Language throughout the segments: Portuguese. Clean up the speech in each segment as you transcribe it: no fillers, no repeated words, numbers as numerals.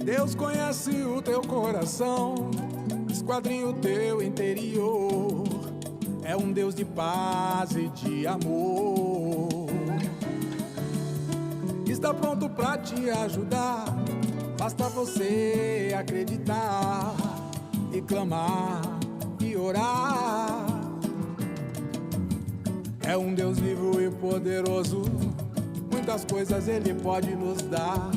Deus conhece o teu coração, esquadrinha o teu interior. É um Deus de paz e de amor. Está pronto pra te ajudar, basta você acreditar e clamar e orar. É um Deus vivo e poderoso, muitas coisas Ele pode nos dar.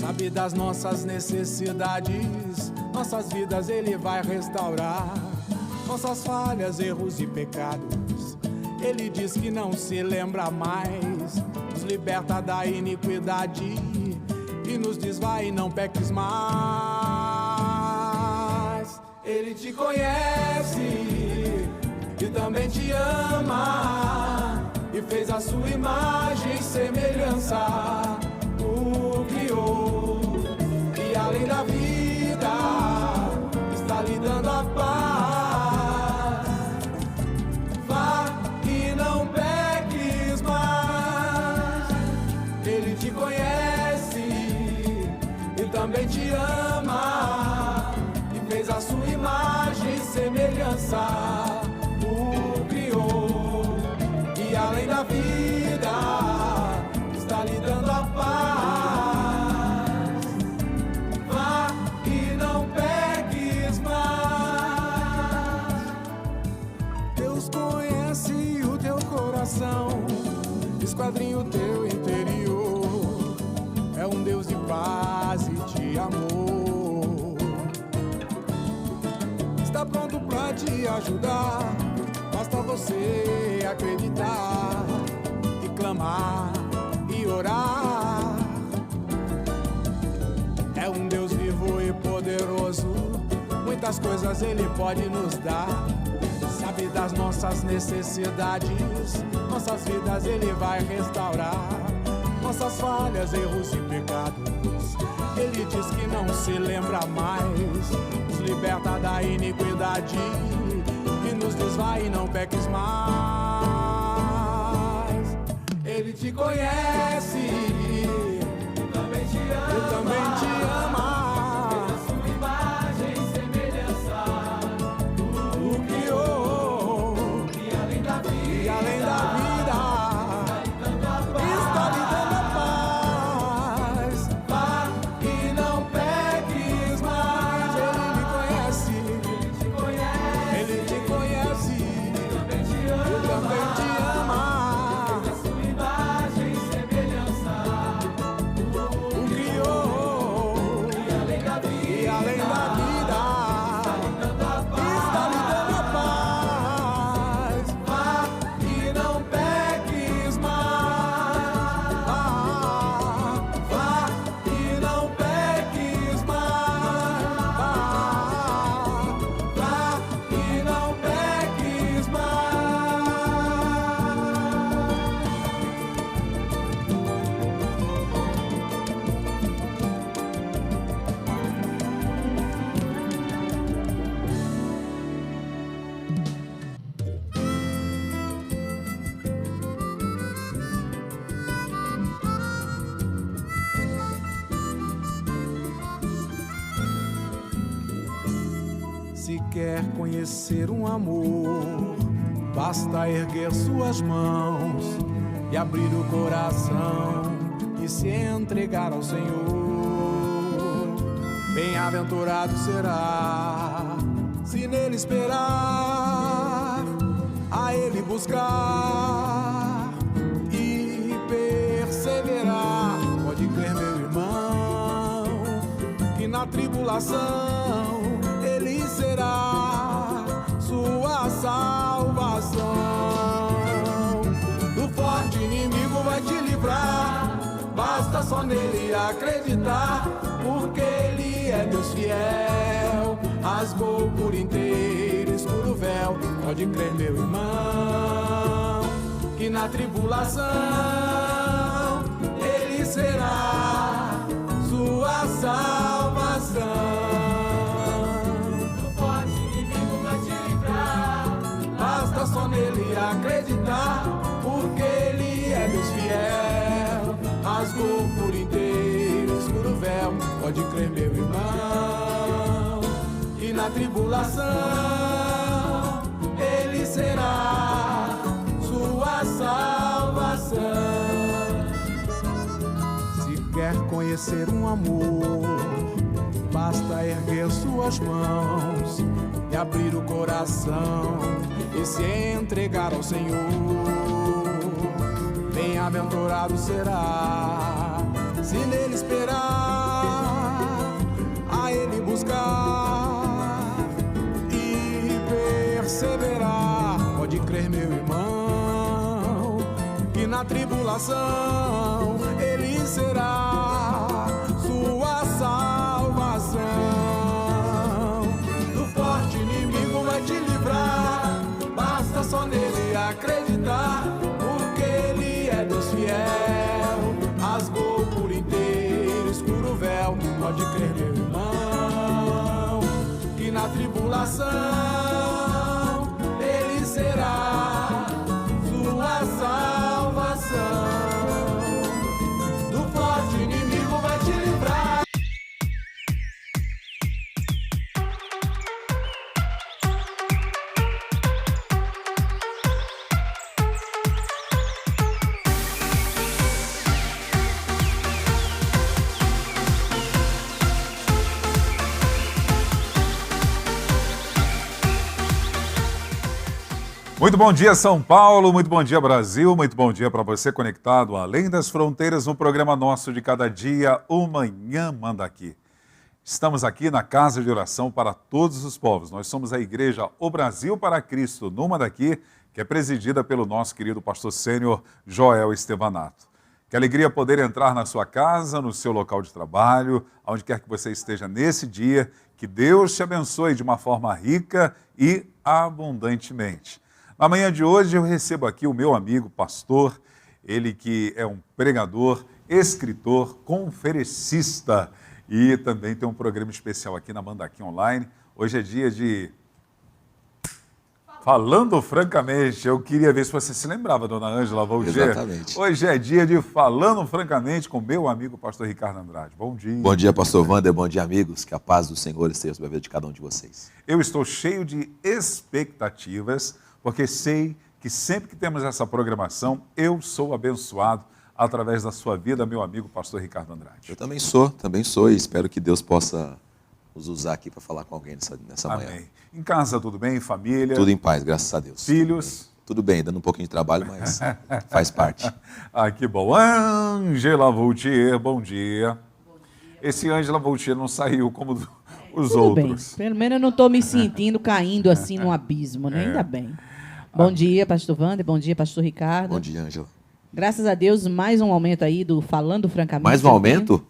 Sabe das nossas necessidades, nossas vidas Ele vai restaurar. Nossas falhas, erros e pecados Ele diz que não se lembra mais. Nos liberta da iniquidade e nos diz vai e não peques mais. Ele te conhece e também te ama, e fez a sua imagem e semelhança, o criou, e além da vida está lhe dando a paz. Vá e não peques mais. Ele te conhece e também te ama, e fez a sua imagem e semelhança, o criou, e além da vida está lhe dando a paz. Vá e não peques mais. Deus conhece o teu coração, esquadrinha o teu interior. É um Deus de paz e de amor. Está pronto pra te ajudar, basta você acreditar e clamar e orar. É um Deus vivo e poderoso, muitas coisas Ele pode nos dar. Sabe das nossas necessidades, nossas vidas Ele vai restaurar. Nossas falhas, erros e pecados Ele diz que não se lembra mais. Nos liberta da iniquidade e nos diz vai e não peques mais. Ele te conhece e também te ama, fez a sua imagem e semelhança, o criou, e além da vida está lhe dando a paz. Vá e não peques mais. Ele te conhece e também te ama, fez a sua imagem e semelhança, o criou, e além da vida está lhe dando a paz. Vá e não peques mais. Vá e não peques mais. Vá e não peques mais. Se quer conhecer um amor, basta erguer suas mãos e abrir o coração e se entregar ao Senhor. Bem-aventurado será se nele esperar, a Ele buscar e perseverar. Pode crer, meu irmão, que na tribulação Ele será sua salvação. Do forte inimigo vai te livrar, basta só nele acreditar, porque Ele é Deus fiel, rasgou por inteiro o escuro véu. Pode crer, meu irmão, que na tribulação Ele será sua salvação. Basta só nele acreditar, porque Ele é Deus fiel, rasgou por inteiro o escuro véu. Pode crer, meu irmão, que na tribulação Ele será sua salvação. Se quer conhecer um amor, basta erguer suas mãos e abrir o coração e se entregar ao Senhor. Bem-aventurado será se nele esperar, a ele buscar e perseverar. Pode crer, meu irmão, que na tribulação ele será sua salvação. Do forte inimigo vai te livrar, basta só nele acreditar, porque ele é Deus fiel, rasgou por inteiro, escuro o véu. Pode crer, meu irmão, que na tribulação ele será sua salvação. Do forte inimigo vai te livrar. Muito bom dia, São Paulo, muito bom dia, Brasil, muito bom dia para você conectado além das fronteiras no programa nosso de cada dia, o Manhã Manda Aqui. Estamos aqui na Casa de Oração para Todos os Povos. Nós somos a Igreja O Brasil para Cristo, no Manda Aqui, que é presidida pelo nosso querido pastor sênior Joel Estevanato. Que alegria poder entrar na sua casa, no seu local de trabalho, onde quer que você esteja nesse dia, que Deus te abençoe de uma forma rica e abundantemente. Na manhã de hoje eu recebo aqui o meu amigo pastor, ele que é um pregador, escritor, conferencista e também tem um programa especial aqui na Manda Aqui Online. Hoje é dia de Falando Francamente. Eu queria ver se você se lembrava, dona Ângela Valtier. Exatamente. Hoje é dia de Falando Francamente com meu amigo pastor Ricardo Andrade. Bom dia. Bom dia, pastor Wander. Bom dia, amigos. Que a paz do Senhor esteja sobre a vida de cada um de vocês. Eu estou cheio de expectativas, porque sei que sempre que temos essa programação, eu sou abençoado através da sua vida, meu amigo pastor Ricardo Andrade. Eu também sou e espero que Deus possa nos usar aqui para falar com alguém nessa manhã. Amém. Em casa tudo bem, família? Tudo em paz, graças a Deus. Filhos? Tudo bem, dando um pouquinho de trabalho, mas faz parte. Ah, que bom. Ângela Valtier, bom dia. Esse Ângela Valtier não saiu como os Tudo outros. bem. Pelo menos eu não estou me sentindo caindo assim num abismo, né? Ainda bem. Bom dia, pastor Wander. Bom dia, pastor Ricardo. Bom dia, Ângela. Graças a Deus, mais um aumento aí do Falando Francamente. Mais um aumento?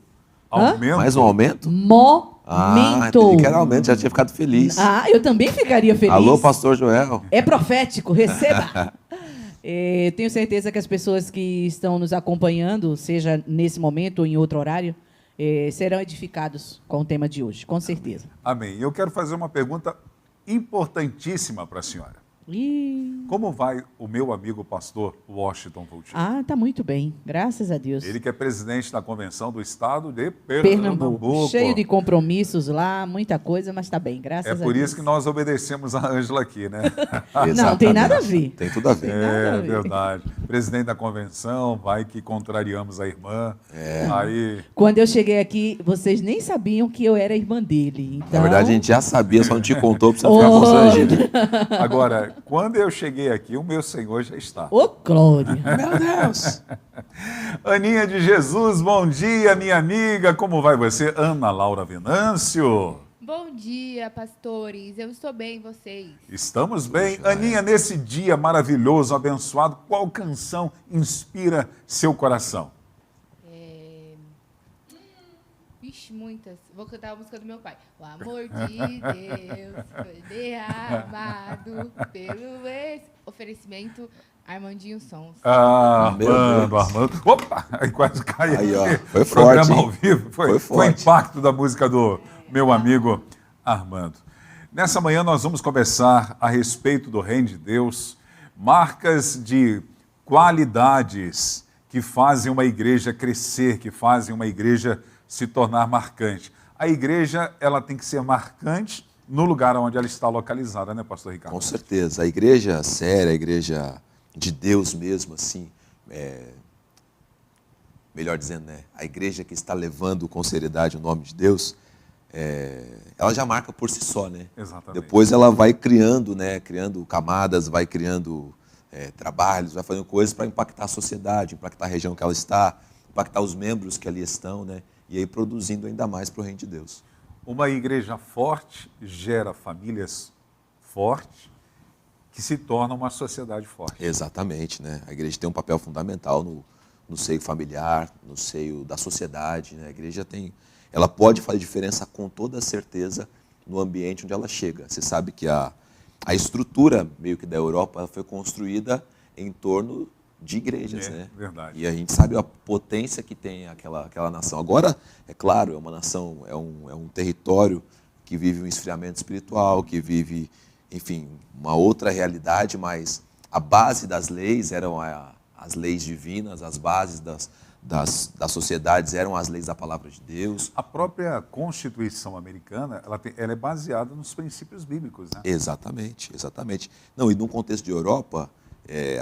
Aumento? Mais um aumento? Momento. Entendi que era aumento, já tinha ficado feliz. Eu também ficaria feliz. Alô, pastor Joel. É profético, receba. Tenho certeza que as pessoas que estão nos acompanhando, seja nesse momento ou em outro horário, serão edificados com o tema de hoje, com certeza. Amém. Eu quero fazer uma pergunta importantíssima para a senhora. Como vai o meu amigo pastor Washington Valtier? Tá muito bem, graças a Deus. Ele que é presidente da convenção do estado de Pernambuco. Pernambuco. Cheio de compromissos lá, muita coisa, mas está bem, graças a Deus. É por isso que nós obedecemos a Ângela aqui, né? Não, tem nada a ver. Tem tudo a ver. É verdade. Presidente da convenção, vai que contrariamos a irmã. Aí... Quando eu cheguei aqui, vocês nem sabiam que eu era irmã dele. Então... Na verdade, a gente já sabia, só não te contou para você ficar constrangido. Agora, quando eu cheguei aqui, o meu Senhor já está. Ô, glória! Meu Deus! Aninha de Jesus, bom dia, minha amiga. Como vai você? Ana Laura Venâncio. Bom dia, pastores. Eu estou bem, vocês? Estamos bem. Aninha, nesse dia maravilhoso, abençoado, qual canção inspira seu coração? Vixe, muitas. Vou cantar a música do meu pai. O amor de Deus foi derramado pelo oferecimento Armandinho Sons. Armando. Opa! Aí quase caiu. Aí, ó, foi Programa forte, ao vivo. Foi forte. impacto da música do meu amigo Armando. Nessa manhã nós vamos conversar a respeito do Reino de Deus, marcas de qualidades que fazem uma igreja crescer, que fazem uma igreja se tornar marcante. A igreja, ela tem que ser marcante no lugar onde ela está localizada, né, pastor Ricardo? Com certeza. A igreja séria, a igreja de Deus mesmo, assim, melhor dizendo, né, a igreja que está levando com seriedade o nome de Deus, ela já marca por si só, né? Exatamente. Depois ela vai criando, né, criando camadas, vai criando trabalhos, vai fazendo coisas para impactar a sociedade, impactar a região que ela está, impactar os membros que ali estão, né? E aí produzindo ainda mais para o reino de Deus. Uma igreja forte gera famílias fortes que se tornam uma sociedade forte. Exatamente, né? A igreja tem um papel fundamental no seio familiar, no seio da sociedade, né? A igreja ela pode fazer diferença com toda certeza no ambiente onde ela chega. Você sabe que a estrutura meio que da Europa ela foi construída em torno de igrejas, né? Verdade. E a gente sabe a potência que tem aquela nação. Agora, é claro, é uma nação, é um território que vive um esfriamento espiritual, que vive, enfim, uma outra realidade, mas a base das leis eram as leis divinas, as bases das sociedades eram as leis da palavra de Deus. A própria Constituição americana, ela é baseada nos princípios bíblicos, né? Exatamente, exatamente. Não, e num contexto de Europa,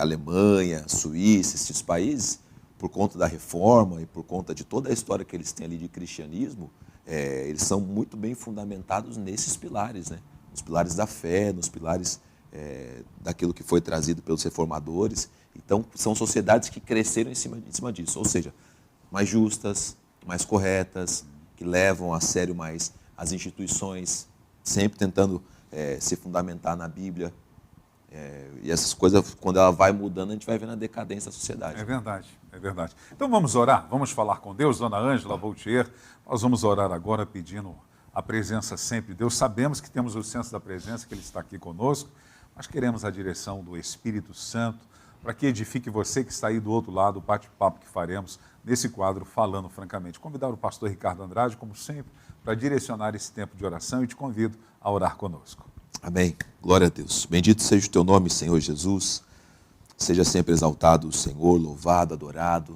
Alemanha, Suíça, esses países, por conta da reforma e por conta de toda a história que eles têm ali de cristianismo, eles são muito bem fundamentados nesses pilares, né? Nos pilares da fé, nos pilares daquilo que foi trazido pelos reformadores. Então, são sociedades que cresceram em cima disso, ou seja, mais justas, mais corretas, que levam a sério mais as instituições, sempre tentando se fundamentar na Bíblia. E essas coisas, quando ela vai mudando, a gente vai vendo a decadência da sociedade. É verdade, é verdade. Então vamos orar, vamos falar com Deus, dona Ângela Voltier. Nós vamos orar agora pedindo a presença sempre de Deus. Sabemos que temos o senso da presença, que Ele está aqui conosco, mas queremos a direção do Espírito Santo para que edifique você que está aí do outro lado, o bate-papo que faremos nesse quadro Falando Francamente. Convidar o pastor Ricardo Andrade, como sempre, para direcionar esse tempo de oração e te convido a orar conosco. Amém. Glória a Deus. Bendito seja o teu nome, Senhor Jesus. Seja sempre exaltado o Senhor, louvado, adorado.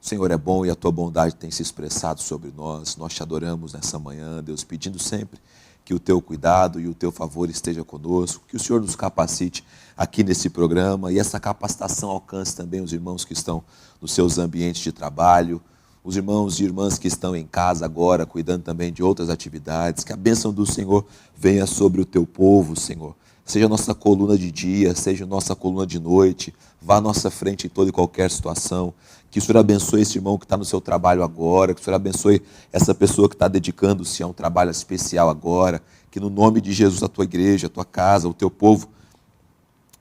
O Senhor é bom e a tua bondade tem se expressado sobre nós. Nós te adoramos nessa manhã, Deus, pedindo sempre que o teu cuidado e o teu favor esteja conosco, que o Senhor nos capacite aqui nesse programa e essa capacitação alcance também os irmãos que estão nos seus ambientes de trabalho, os irmãos e irmãs que estão em casa agora, cuidando também de outras atividades, que a bênção do Senhor venha sobre o teu povo, Senhor. Seja a nossa coluna de dia, seja a nossa coluna de noite, vá à nossa frente em toda e qualquer situação. Que o Senhor abençoe esse irmão que está no seu trabalho agora, que o Senhor abençoe essa pessoa que está dedicando-se a um trabalho especial agora, que no nome de Jesus a tua igreja, a tua casa, o teu povo,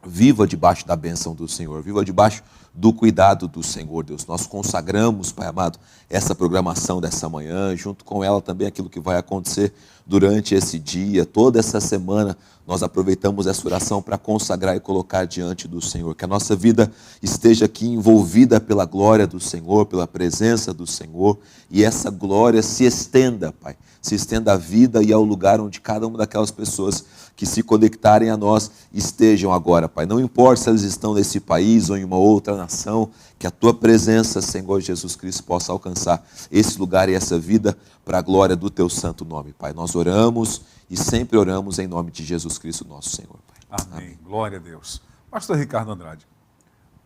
viva debaixo da bênção do Senhor, viva debaixo do cuidado do Senhor, Deus. Nós consagramos, Pai amado, essa programação dessa manhã, junto com ela também aquilo que vai acontecer durante esse dia, toda essa semana. Nós aproveitamos essa oração para consagrar e colocar diante do Senhor, que a nossa vida esteja aqui envolvida pela glória do Senhor, pela presença do Senhor, e essa glória se estenda, Pai, se estenda à vida e ao lugar onde cada uma daquelas pessoas que se conectarem a nós estejam agora, Pai. Não importa se eles estão nesse país ou em uma outra nação, que a tua presença, Senhor Jesus Cristo, possa alcançar esse lugar e essa vida para a glória do teu santo nome, Pai. Nós oramos e sempre oramos em nome de Jesus Cristo, nosso Senhor, Pai. Amém. Glória a Deus. Pastor Ricardo Andrade,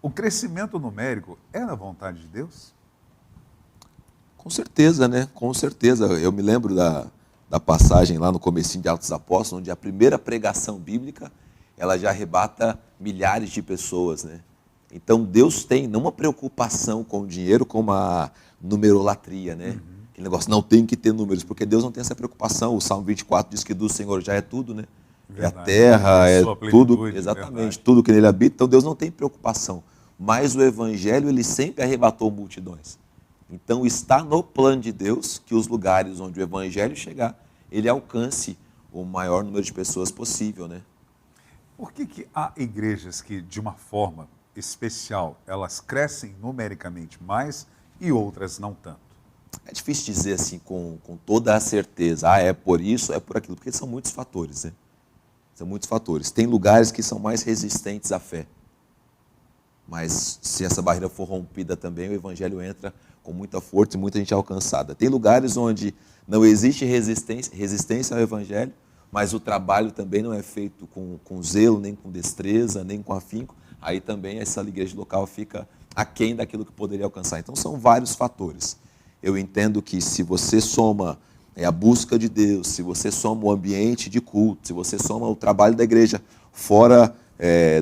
o crescimento numérico é da vontade de Deus? Com certeza, né? Com certeza. Eu me lembro da passagem lá no comecinho de Atos dos Apóstolos, onde a primeira pregação bíblica, ela já arrebata milhares de pessoas, né? Então Deus tem não uma preocupação com o dinheiro, com uma numerolatria, né? Aquele negócio, não tem que ter números, porque Deus não tem essa preocupação. O Salmo 24 diz que do Senhor já é tudo, né? Verdade. É a terra, é tudo, exatamente, verdade. Tudo que nele habita. Então Deus não tem preocupação. Mas o Evangelho, ele sempre arrebatou multidões. Então está no plano de Deus que os lugares onde o Evangelho chegar, ele alcance o maior número de pessoas possível, né? Por que há igrejas que, de uma forma especial, elas crescem numericamente mais e outras não tanto? É difícil dizer assim com toda a certeza, é por isso, é por aquilo, porque são muitos fatores, né? São muitos fatores. Tem lugares que são mais resistentes à fé. Mas se essa barreira for rompida também, o Evangelho entra com muita força e muita gente alcançada. Tem lugares onde não existe resistência ao Evangelho, mas o trabalho também não é feito com zelo, nem com destreza, nem com afinco. Aí também essa igreja local fica aquém daquilo que poderia alcançar. Então são vários fatores. Eu entendo que se você soma a busca de Deus, se você soma o ambiente de culto, se você soma o trabalho da igreja fora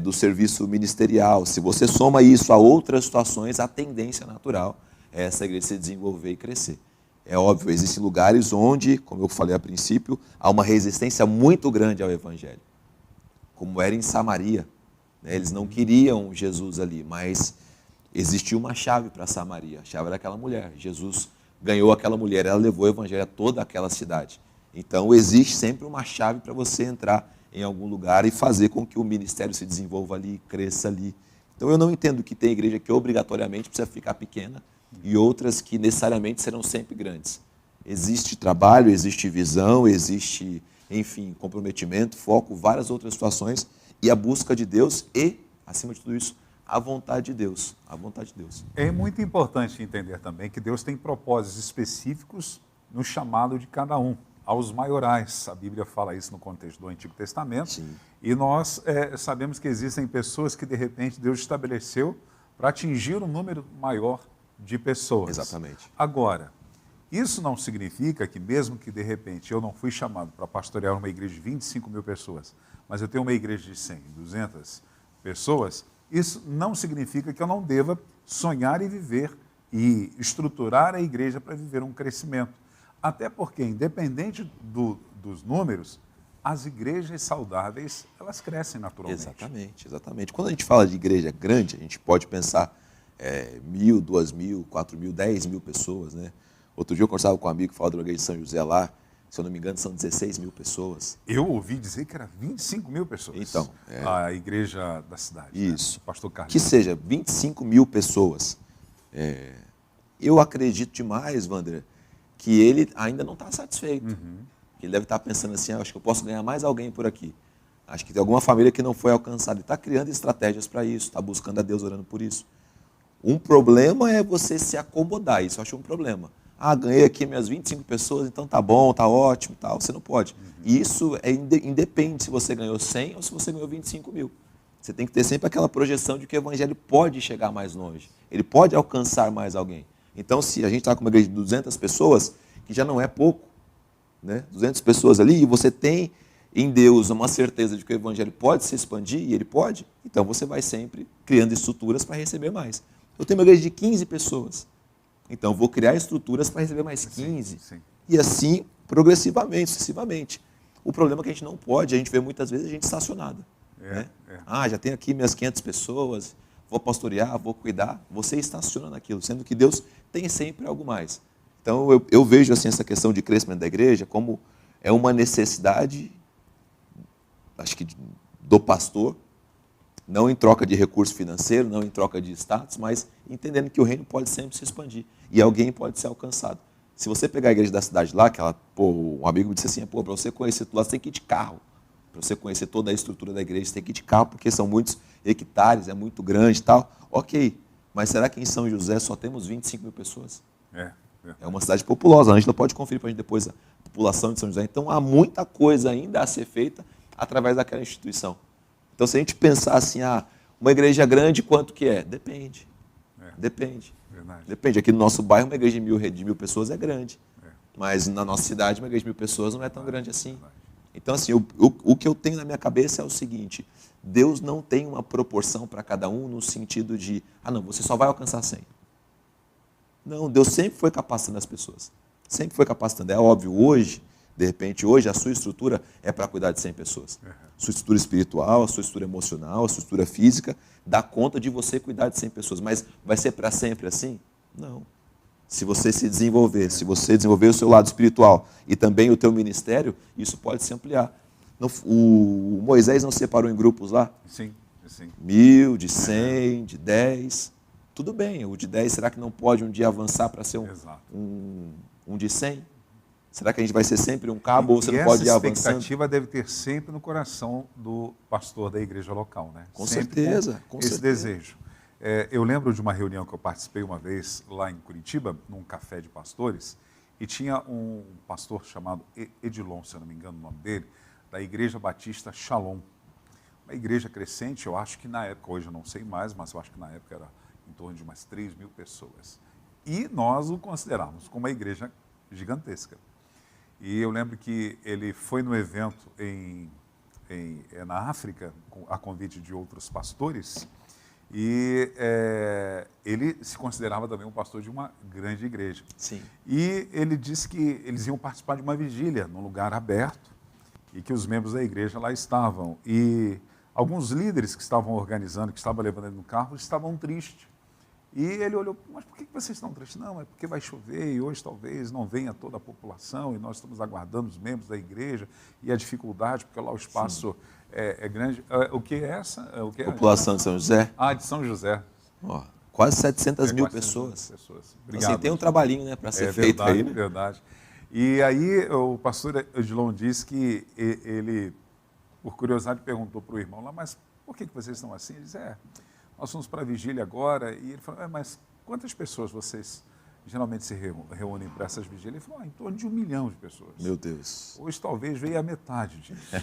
do serviço ministerial, se você soma isso a outras situações, a tendência natural é essa igreja se desenvolver e crescer. É óbvio, existem lugares onde, como eu falei a princípio, há uma resistência muito grande ao Evangelho, como era em Samaria. Eles não queriam Jesus ali, mas existia uma chave para Samaria. A chave era aquela mulher. Jesus ganhou aquela mulher, ela levou o Evangelho a toda aquela cidade. Então existe sempre uma chave para você entrar em algum lugar e fazer com que o ministério se desenvolva ali, cresça ali. Então eu não entendo que tem igreja que obrigatoriamente precisa ficar pequena e outras que necessariamente serão sempre grandes. Existe trabalho, existe visão, existe, enfim, comprometimento, foco, várias outras situações e a busca de Deus e, acima de tudo isso, a vontade de Deus. A vontade de Deus. É muito importante entender também que Deus tem propósitos específicos no chamado de cada um, aos maiorais. A Bíblia fala isso no contexto do Antigo Testamento. Sim. E nós sabemos que existem pessoas que, de repente, Deus estabeleceu para atingir um número maior de pessoas. Exatamente. Agora, isso não significa que mesmo que, de repente, eu não fui chamado para pastorear uma igreja de 25 mil pessoas, mas eu tenho uma igreja de 100, 200 pessoas, isso não significa que eu não deva sonhar e viver e estruturar a igreja para viver um crescimento. Até porque, independente dos números, as igrejas saudáveis, elas crescem naturalmente. Exatamente, exatamente. Quando a gente fala de igreja grande, a gente pode pensar 1.000, 2.000, 4.000, 10.000 pessoas, né? Outro dia eu conversava com um amigo que falava da igreja de São José lá, se eu não me engano, são 16 mil pessoas. Eu ouvi dizer que era 25 mil pessoas. Então, a igreja da cidade. Isso. Né? Pastor Carlos. Que seja 25 mil pessoas. Eu acredito demais, Wander, que ele ainda não está satisfeito. Uhum. Ele deve estar pensando assim, acho que eu posso ganhar mais alguém por aqui. Acho que tem alguma família que não foi alcançada. Ele está criando estratégias para isso, está buscando a Deus orando por isso. Um problema é você se acomodar, isso eu acho um problema. Ganhei aqui minhas 25 pessoas, então tá bom, tá ótimo e tal. Você não pode. E isso independe se você ganhou 100 ou se você ganhou 25 mil. Você tem que ter sempre aquela projeção de que o evangelho pode chegar mais longe. Ele pode alcançar mais alguém. Então, se a gente está com uma igreja de 200 pessoas, que já não é pouco, né? 200 pessoas ali, e você tem em Deus uma certeza de que o evangelho pode se expandir, e ele pode, então você vai sempre criando estruturas para receber mais. Eu tenho uma igreja de 15 pessoas. Então, vou criar estruturas para receber mais 15. Sim. E assim, progressivamente, sucessivamente. O problema é que a gente não pode, a gente vê muitas vezes a gente estacionada. Né? Já tenho aqui minhas 500 pessoas, vou pastorear, vou cuidar. Você estaciona naquilo, sendo que Deus tem sempre algo mais. Então, eu vejo assim, essa questão de crescimento da igreja como é uma necessidade, acho que do pastor, não em troca de recurso financeiro, não em troca de status, mas entendendo que o reino pode sempre se expandir e alguém pode ser alcançado. Se você pegar a igreja da cidade lá, que um amigo me disse assim, para você conhecer tudo lá, você tem que ir de carro. Para você conhecer toda a estrutura da igreja, você tem que ir de carro, porque são muitos hectares, é muito grande e tal. Ok, mas será que em São José só temos 25 mil pessoas? É uma cidade populosa, a Ângela pode conferir para a gente depois a população de São José. Então há muita coisa ainda a ser feita através daquela instituição. Então, se a gente pensar assim, uma igreja grande, quanto que é? Depende. Depende. Verdade. Depende. Aqui no nosso bairro, uma igreja de mil pessoas é grande. Mas na nossa cidade, uma igreja de 1.000 pessoas não é tão grande assim. Então, assim, o que eu tenho na minha cabeça é o seguinte, Deus não tem uma proporção para cada um no sentido de, não, você só vai alcançar 100. Não, Deus sempre foi capacitando as pessoas. Sempre foi capacitando. É óbvio, hoje, de repente, hoje a sua estrutura é para cuidar de 100 pessoas. Sua estrutura espiritual, a sua estrutura emocional, a sua estrutura física, dá conta de você cuidar de 100 pessoas. Mas vai ser para sempre assim? Não. Se você se desenvolver, se você desenvolver o seu lado espiritual e também o teu ministério, isso pode se ampliar. O Moisés não separou em grupos lá? Sim. 1.000, de 100, de 10. Tudo bem, o de 10, será que não pode um dia avançar para ser um de 100? Será que a gente vai ser sempre um cabo ou você não pode ir avançando? Essa expectativa deve ter sempre no coração do pastor da igreja local, né? Com sempre certeza. com esse desejo. Eu lembro de uma reunião que eu participei uma vez lá em Curitiba, num café de pastores, e tinha um pastor chamado Edilon, se eu não me engano o nome dele, da Igreja Batista Shalom. Uma igreja crescente, eu acho que na época, hoje eu não sei mais, mas eu acho que na época era em torno de umas 3.000 pessoas. E nós o considerávamos como uma igreja gigantesca. E eu lembro que ele foi no evento na África, a convite de outros pastores, e ele se considerava também um pastor de uma grande igreja. Sim. E ele disse que eles iam participar de uma vigília num lugar aberto e que os membros da igreja lá estavam. E alguns líderes que estavam organizando, que estavam levando ele no carro, estavam tristes. E ele olhou, mas por que vocês estão tristes? Não, é porque vai chover e hoje talvez não venha toda a população e nós estamos aguardando os membros da igreja e a dificuldade, porque lá o espaço é grande. O que é essa? O que é? População de São José? Ah, de São José. Ó, quase 700 mil 400 pessoas. Obrigado. Assim, tem um trabalhinho, né, para ser feito verdade, aí. Né? Verdade. E aí o pastor Edilon disse que ele, por curiosidade, perguntou para o irmão lá, mas por que vocês estão assim? Ele disse, nós fomos para a vigília agora. E ele falou, mas quantas pessoas vocês geralmente se reúnem para essas vigílias? Ele falou, em torno de 1 milhão de pessoas. Meu Deus. Hoje talvez veio a metade disso.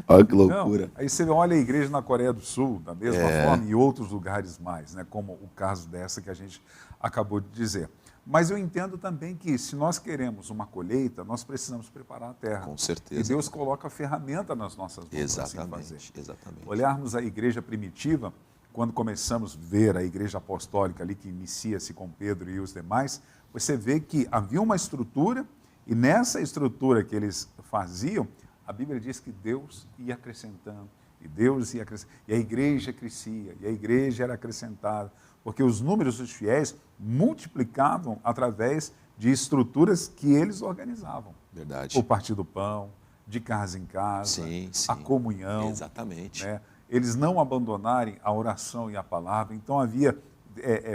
Olha que loucura. Não, aí você olha a igreja na Coreia do Sul, da mesma forma, e outros lugares mais, né, como o caso dessa que a gente acabou de dizer. Mas eu entendo também que se nós queremos uma colheita, nós precisamos preparar a terra. Com certeza. E Deus coloca a ferramenta nas nossas mãos para assim fazer. Exatamente. Olharmos a igreja primitiva, quando começamos a ver a igreja apostólica ali, que inicia-se com Pedro e os demais, você vê que havia uma estrutura, e nessa estrutura que eles faziam, a Bíblia diz que Deus ia acrescentando, e Deus ia acrescentando, e a igreja crescia, e a igreja era acrescentada, porque os números dos fiéis multiplicavam através de estruturas que eles organizavam. Verdade. O partir do pão, de casa em casa, Sim. a comunhão. Exatamente. Né? Eles não abandonarem a oração e a palavra. Então havia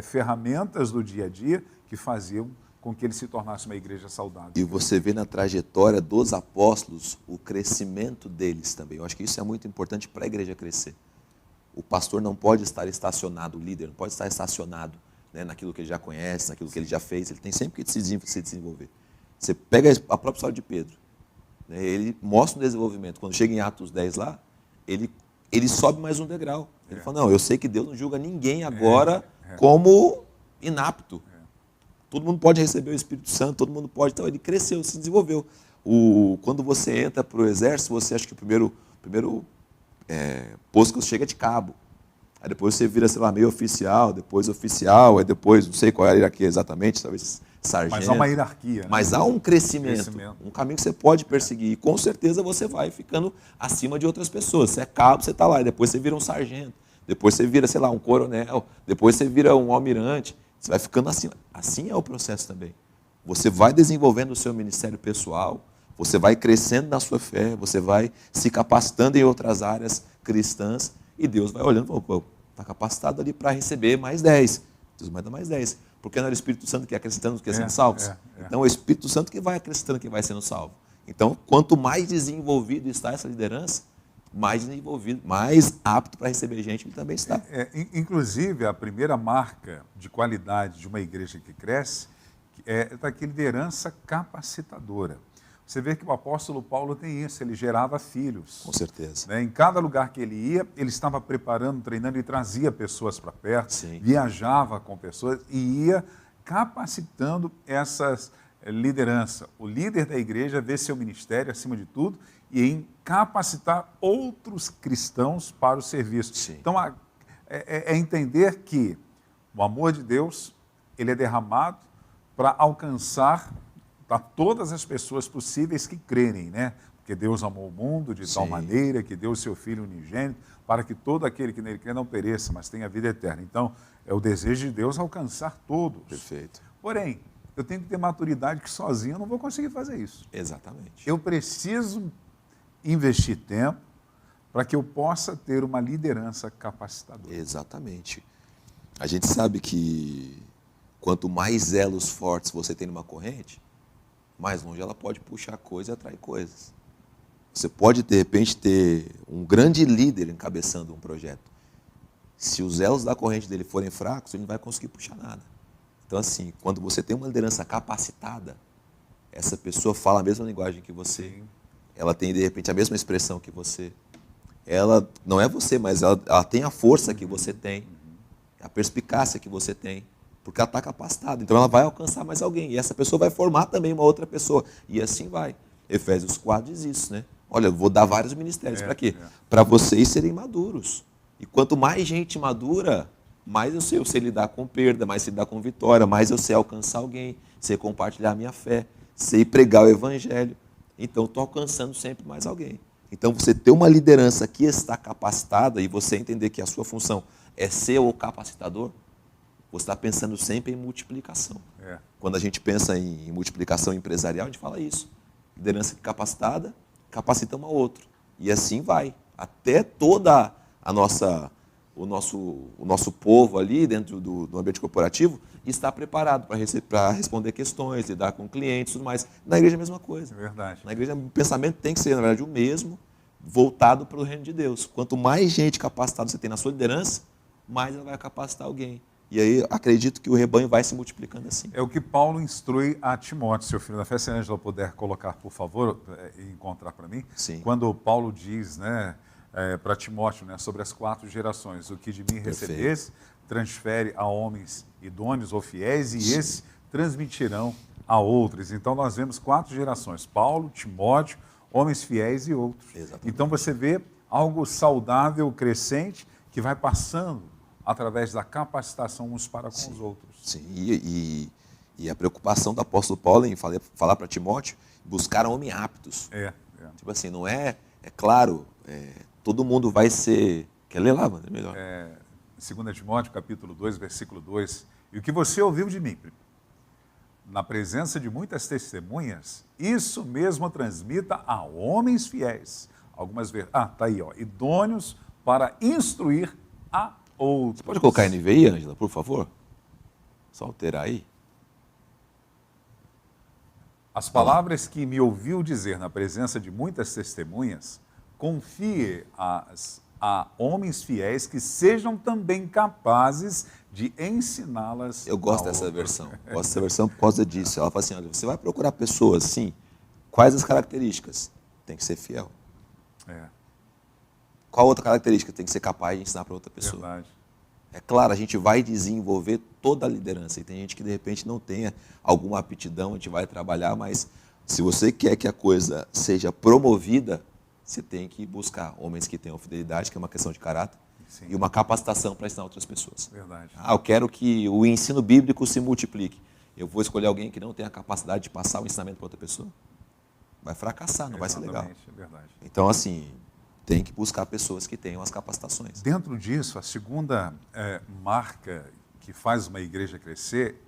ferramentas do dia a dia que faziam com que ele se tornasse uma igreja saudável. E você vê na trajetória dos apóstolos o crescimento deles também. Eu acho que isso é muito importante para a igreja crescer. O pastor não pode estar estacionado, o líder não pode estar estacionado, né, naquilo que ele já conhece, naquilo que ele já fez. Ele tem sempre que se desenvolver. Você pega a própria história de Pedro, né, ele mostra um desenvolvimento. Quando chega em Atos 10 lá, ele sobe mais um degrau. Ele fala, não, eu sei que Deus não julga ninguém agora como inapto. Todo mundo pode receber o Espírito Santo, todo mundo pode. Então ele cresceu, se desenvolveu. Quando você entra para o exército, você acha que o primeiro posto que você chega é de cabo. Aí depois você vira, sei lá, meio oficial, depois oficial, aí depois, não sei qual é a hierarquia exatamente, talvez sargento. Mas há uma hierarquia. Né? Mas há um crescimento, um caminho que você pode perseguir. E com certeza você vai ficando acima de outras pessoas. Você é cabo, você está lá, e depois você vira um sargento, depois você vira, sei lá, um coronel, depois você vira um almirante. Você vai ficando acima. Assim é o processo também. Você vai desenvolvendo o seu ministério pessoal, você vai crescendo na sua fé, você vai se capacitando em outras áreas cristãs, e Deus vai olhando e fala, está capacitado ali para receber mais 10. Deus vai dar mais 10. Porque não era o Espírito Santo que ia acrescentando, que ia sendo salvos? Então é o Espírito Santo que vai acrescentando, que vai sendo salvo. Então, quanto mais desenvolvido está essa liderança, mais desenvolvido, mais apto para receber gente, ele também está. Inclusive, a primeira marca de qualidade de uma igreja que cresce é daqui liderança capacitadora. Você vê que o apóstolo Paulo tem isso, ele gerava filhos. Com certeza. Né? Em cada lugar que ele ia, ele estava preparando, treinando, ele trazia pessoas para perto, Sim. viajava com pessoas e ia capacitando essas lideranças. O líder da igreja vê seu ministério, acima de tudo, e em capacitar outros cristãos para o serviço. Sim. Então, é entender que o amor de Deus, ele é derramado para alcançar a todas as pessoas possíveis que crerem, né? Porque Deus amou o mundo de tal maneira que deu o seu Filho unigênito para que todo aquele que nele crê não pereça, mas tenha vida eterna. Então, é o desejo de Deus alcançar todos. Perfeito. Porém, eu tenho que ter maturidade que sozinho eu não vou conseguir fazer isso. Exatamente. Eu preciso investir tempo para que eu possa ter uma liderança capacitadora. Exatamente. A gente sabe que quanto mais elos fortes você tem numa corrente, mais longe ela pode puxar coisas e atrair coisas. Você pode, de repente, ter um grande líder encabeçando um projeto. Se os elos da corrente dele forem fracos, ele não vai conseguir puxar nada. Então, assim, quando você tem uma liderança capacitada, essa pessoa fala a mesma linguagem que você, ela tem, de repente, a mesma expressão que você. Ela não é você, mas ela tem a força que você tem, a perspicácia que você tem, porque ela está capacitada. Então, ela vai alcançar mais alguém. E essa pessoa vai formar também uma outra pessoa. E assim vai. Efésios 4 diz isso, né? Olha, eu vou dar vários ministérios. Para quê? Para vocês serem maduros. E quanto mais gente madura, mais eu sei lidar com perda, mais eu sei lidar com vitória, mais eu sei alcançar alguém, sei compartilhar a minha fé, sei pregar o evangelho. Então, estou alcançando sempre mais alguém. Então, você ter uma liderança que está capacitada e você entender que a sua função é ser o capacitador, você está pensando sempre em multiplicação. Quando a gente pensa em multiplicação empresarial, a gente fala isso. Liderança capacitada, capacita um ao outro. E assim vai. Até toda o nosso povo ali dentro do ambiente corporativo está preparado para responder questões, lidar com clientes e tudo mais. Na igreja é a mesma coisa. É verdade. Na igreja o pensamento tem que ser, na verdade, o mesmo, voltado para o reino de Deus. Quanto mais gente capacitada você tem na sua liderança, mais ela vai capacitar alguém. E aí acredito que o rebanho vai se multiplicando assim. É o que Paulo instrui a Timóteo, seu filho da fé. Se a Ângela puder colocar, por favor, e encontrar para mim. Sim. Quando Paulo diz, né, para Timóteo, né, sobre as 4 gerações, o que de mim recebesse, transfere a homens idôneos ou fiéis, e esses transmitirão a outros. Então nós vemos 4 gerações: Paulo, Timóteo, homens fiéis e outros. Exatamente. Então você vê algo saudável, crescente, que vai passando através da capacitação uns para com os outros. Sim, e a preocupação do apóstolo Paulo em falar para Timóteo, buscar homens aptos. Tipo assim, não é claro, todo mundo vai ser... Quer ler lá, mano? É melhor. 2 Timóteo, capítulo 2, versículo 2. E o que você ouviu de mim, na presença de muitas testemunhas, isso mesmo transmita a homens fiéis. Algumas vezes... tá aí, ó. Idôneos para instruir a outros. Você pode colocar NVI, Ângela, por favor? Só alterar aí. As palavras que me ouviu dizer na presença de muitas testemunhas, confie a homens fiéis que sejam também capazes de ensiná-las. Eu gosto dessa versão. Gosto dessa versão por causa disso. Ela fala assim, olha, você vai procurar pessoas assim, quais as características? Tem que ser fiel. Qual outra característica? Tem que ser capaz de ensinar para outra pessoa. Verdade. É claro, a gente vai desenvolver toda a liderança. E tem gente que, de repente, não tenha alguma aptidão, a gente vai trabalhar, mas se você quer que a coisa seja promovida, você tem que buscar homens que tenham fidelidade, que é uma questão de caráter, Sim. e uma capacitação para ensinar outras pessoas. Verdade. Eu quero que o ensino bíblico se multiplique. Eu vou escolher alguém que não tenha a capacidade de passar o ensinamento para outra pessoa? Vai fracassar, não vai ser legal. É verdade. Então, assim, tem que buscar pessoas que tenham as capacitações. Dentro disso, a segunda marca que faz uma igreja crescer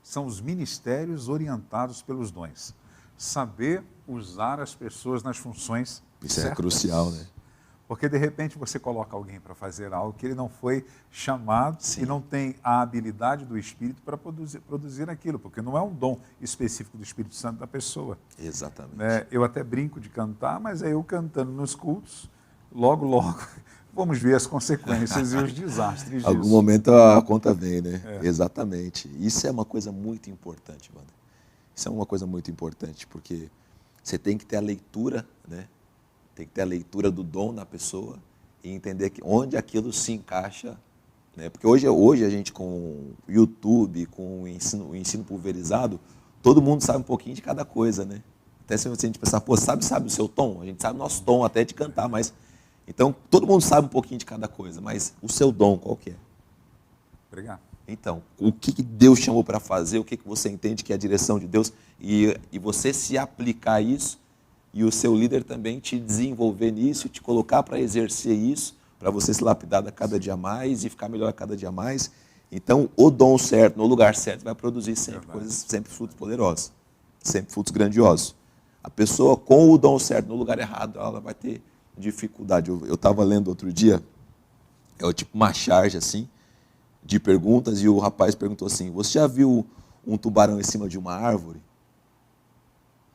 são os ministérios orientados pelos dons. Saber usar as pessoas nas funções Isso certas. é crucial, né? Porque, de repente, você coloca alguém para fazer algo que ele não foi chamado Sim. e não tem a habilidade do Espírito para produzir aquilo, porque não é um dom específico do Espírito Santo da pessoa. Exatamente. Né? Eu até brinco de cantar, mas é eu cantando nos cultos, logo, vamos ver as consequências e os desastres disso. Algum momento a conta vem, né? Exatamente. Isso é uma coisa muito importante, mano. Isso é uma coisa muito importante, porque você tem que ter a leitura, né? Tem que ter a leitura do dom na pessoa e entender onde aquilo se encaixa, né? Porque hoje a gente, com o YouTube, com o ensino pulverizado, todo mundo sabe um pouquinho de cada coisa, né? Até se a gente pensar, pô, sabe o seu tom? A gente sabe o nosso tom até de cantar, mas... Então, todo mundo sabe um pouquinho de cada coisa, mas o seu dom qual que é? Obrigado. Então, o que Deus chamou para fazer, o que você entende que é a direção de Deus, e você se aplicar a isso, e o seu líder também te desenvolver nisso, te colocar para exercer isso, para você se lapidar a cada dia mais e ficar melhor a cada dia mais. Então, o dom certo, no lugar certo, vai produzir sempre coisas, sempre frutos poderosos, sempre frutos grandiosos. A pessoa com o dom certo no lugar errado, ela vai ter dificuldade. Eu estava lendo outro dia, tipo uma charge assim, de perguntas, e o rapaz perguntou assim, você já viu um tubarão em cima de uma árvore?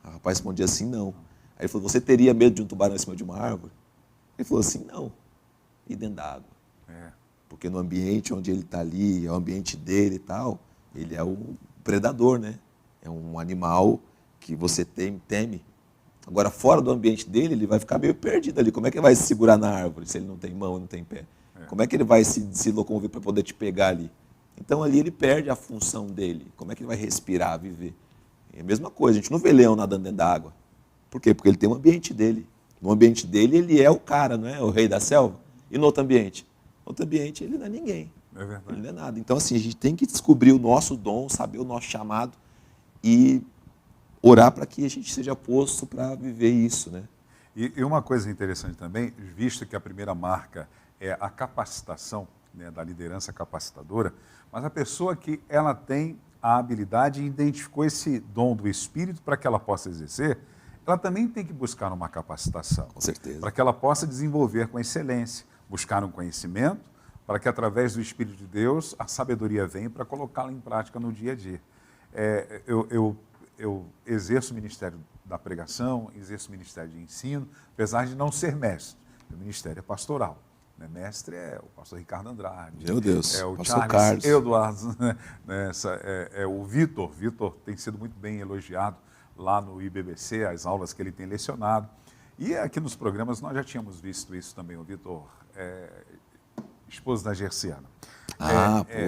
O rapaz respondia assim, não. Aí ele falou, você teria medo de um tubarão em cima de uma árvore? Ele falou assim, não. E dentro da água? Porque no ambiente onde ele está ali, é o ambiente dele e tal, ele é um predador, né? É um animal que você teme. Agora, fora do ambiente dele, ele vai ficar meio perdido ali. Como é que ele vai se segurar na árvore se ele não tem mão, não tem pé? Como é que ele vai se locomover para poder te pegar ali? Então, ali ele perde a função dele. Como é que ele vai respirar, viver? É a mesma coisa, a gente não vê leão nadando dentro da água. Por quê? Porque ele tem um ambiente dele. No ambiente dele, ele é o cara, não é? O rei da selva. E no outro ambiente? No outro ambiente, ele não é ninguém. É verdade. Ele não é nada. Então, assim, a gente tem que descobrir o nosso dom, saber o nosso chamado e orar para que a gente seja posto para viver isso, né? E uma coisa interessante também, visto que a primeira marca é a capacitação, né, da liderança capacitadora, mas a pessoa que ela tem a habilidade e identificou esse dom do Espírito para que ela possa exercer, ela também tem que buscar uma capacitação. Com certeza. Para que ela possa desenvolver com excelência, buscar um conhecimento, para que através do Espírito de Deus a sabedoria venha para colocá-la em prática no dia a dia. Eu exerço o ministério da pregação, exerço o ministério de ensino, apesar de não ser mestre. O ministério é pastoral. Né? Mestre é o pastor Ricardo Andrade. Meu Deus, é o pastor Charles Carlos. Eduardo, né? É o Vitor. Vitor tem sido muito bem elogiado lá no IBBC, as aulas que ele tem lecionado. E aqui nos programas nós já tínhamos visto isso também, o Vitor, esposo da Gerciana.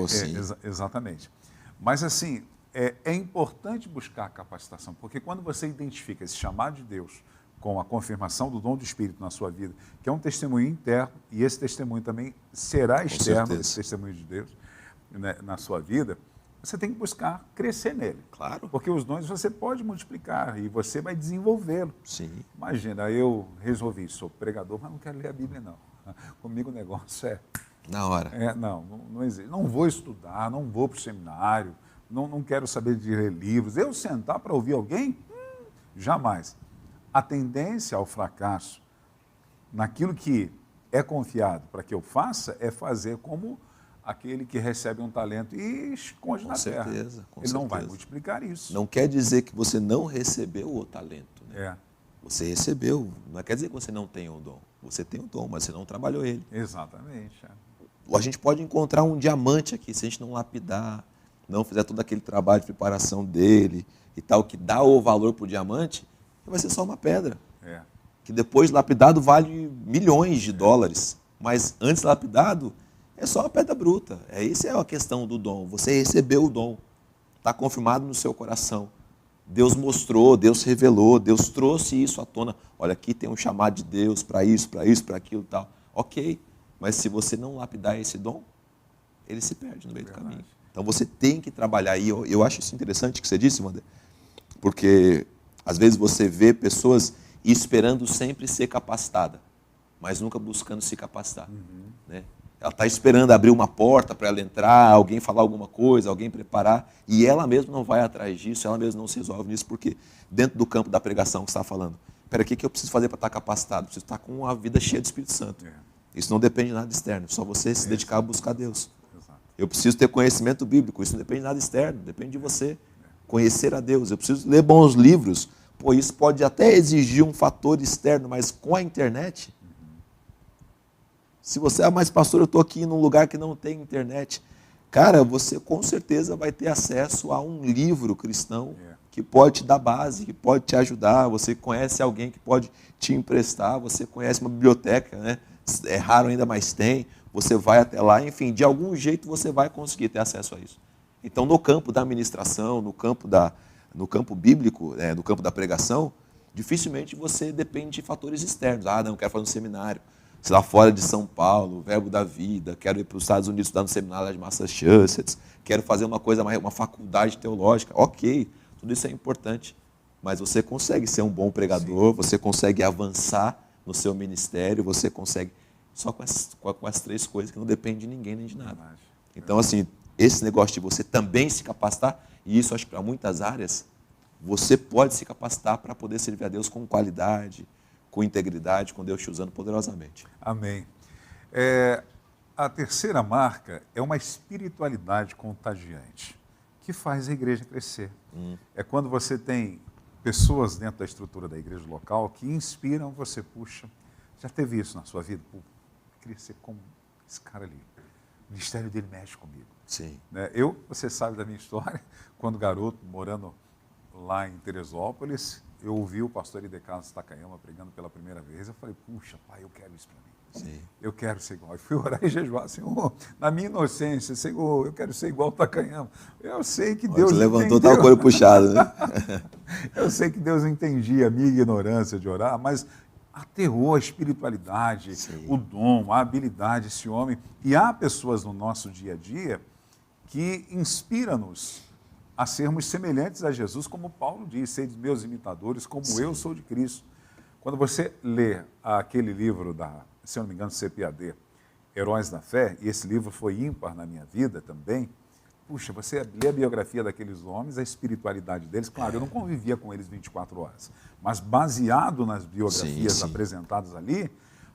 Sim. Exatamente. Mas assim, é importante buscar a capacitação, porque quando você identifica esse chamado de Deus com a confirmação do dom do Espírito na sua vida, que é um testemunho interno, e esse testemunho também será externo, esse testemunho de Deus, né, na sua vida, você tem que buscar crescer nele. Claro. Porque os dons você pode multiplicar e você vai desenvolvê-lo. Sim. Imagina, eu resolvi, sou pregador, mas não quero ler a Bíblia, não. Comigo o negócio na hora. Não existe. Não vou estudar, não vou para o seminário, não quero saber de ler livros. Eu sentar para ouvir alguém? Jamais. A tendência ao fracasso naquilo que é confiado para que eu faça é fazer como aquele que recebe um talento e esconde na terra. Com Ele certeza. não vai multiplicar isso. Não quer dizer que você não recebeu o talento. Né? Você recebeu. Não quer dizer que você não tem o dom. Você tem o dom, mas você não trabalhou ele. Exatamente. A gente pode encontrar um diamante aqui, se a gente não lapidar, não fizer todo aquele trabalho de preparação dele e tal, que dá o valor para o diamante, vai ser só uma pedra. Que depois lapidado vale milhões de dólares. Mas antes lapidado, é só uma pedra bruta. Essa é a questão do dom. Você recebeu o dom. Está confirmado no seu coração. Deus mostrou, Deus revelou, Deus trouxe isso à tona. Olha, aqui tem um chamado de Deus para isso, para aquilo e tal. Ok, mas se você não lapidar esse dom, ele se perde no meio do caminho. Então você tem que trabalhar. E eu acho isso interessante que você disse, Wander, porque às vezes você vê pessoas esperando sempre ser capacitada, mas nunca buscando se capacitar. Né? Ela está esperando abrir uma porta para ela entrar, alguém falar alguma coisa, alguém preparar, e ela mesma não vai atrás disso, ela mesma não se resolve nisso, porque dentro do campo da pregação que você está falando, o que eu preciso fazer para estar capacitado? Eu preciso estar com a vida cheia do Espírito Santo. Isso não depende de nada externo, só você se dedicar a buscar Deus. Eu preciso ter conhecimento bíblico, isso não depende de nada externo, depende de você. Conhecer a Deus, eu preciso ler bons livros, isso pode até exigir um fator externo, mas com a internet... Se você, mas pastor, eu estou aqui num lugar que não tem internet. Cara, você com certeza vai ter acesso a um livro cristão que pode te dar base, que pode te ajudar. Você conhece alguém que pode te emprestar, você conhece uma biblioteca, né? É raro ainda, mas tem. Você vai até lá, enfim, de algum jeito você vai conseguir ter acesso a isso. Então, no campo da administração, no campo bíblico, no campo da pregação, dificilmente você depende de fatores externos. Não quero fazer um seminário. Sei lá, fora de São Paulo, Verbo da Vida, quero ir para os Estados Unidos estudar no seminário de Massachusetts, quero fazer uma faculdade teológica. Ok, tudo isso é importante, mas você consegue ser um bom pregador, você consegue avançar no seu ministério, você consegue só com as três coisas que não depende de ninguém nem de nada. Então, assim, esse negócio de você também se capacitar, e isso acho que para muitas áreas, você pode se capacitar para poder servir a Deus com qualidade, com integridade, com Deus te usando poderosamente. Amém. A terceira marca é uma espiritualidade contagiante, que faz a igreja crescer. É quando você tem pessoas dentro da estrutura da igreja local que inspiram você. Puxa, já teve isso na sua vida? Pô, eu queria ser como esse cara ali. o ministério dele mexe comigo. Sim. Né? Você sabe da minha história, quando garoto, morando lá em Teresópolis, eu ouvi o pastor Ide Carlos Takayama pregando pela primeira vez. Eu falei, puxa, pai, eu quero isso para mim. Sim. Eu quero ser igual. Eu fui orar e jejuar, Senhor, na minha inocência, Senhor, eu quero ser igual ao Takayama. Eu sei que Deus Você levantou, entendeu. estava com o olho puxado, né? Eu sei que Deus entendia a minha ignorância de orar, mas aterrou a espiritualidade, Sim. o dom, a habilidade desse homem. E há pessoas no nosso dia a dia que inspiram-nos a sermos semelhantes a Jesus, como Paulo diz, sede meus imitadores, como Sim. eu sou de Cristo. Quando você lê aquele livro se eu não me engano, CPAD, Heróis da Fé, e esse livro foi ímpar na minha vida também, puxa, você lê a biografia daqueles homens, a espiritualidade deles, claro, eu não convivia com eles 24 horas, mas baseado nas biografias Sim. apresentadas ali,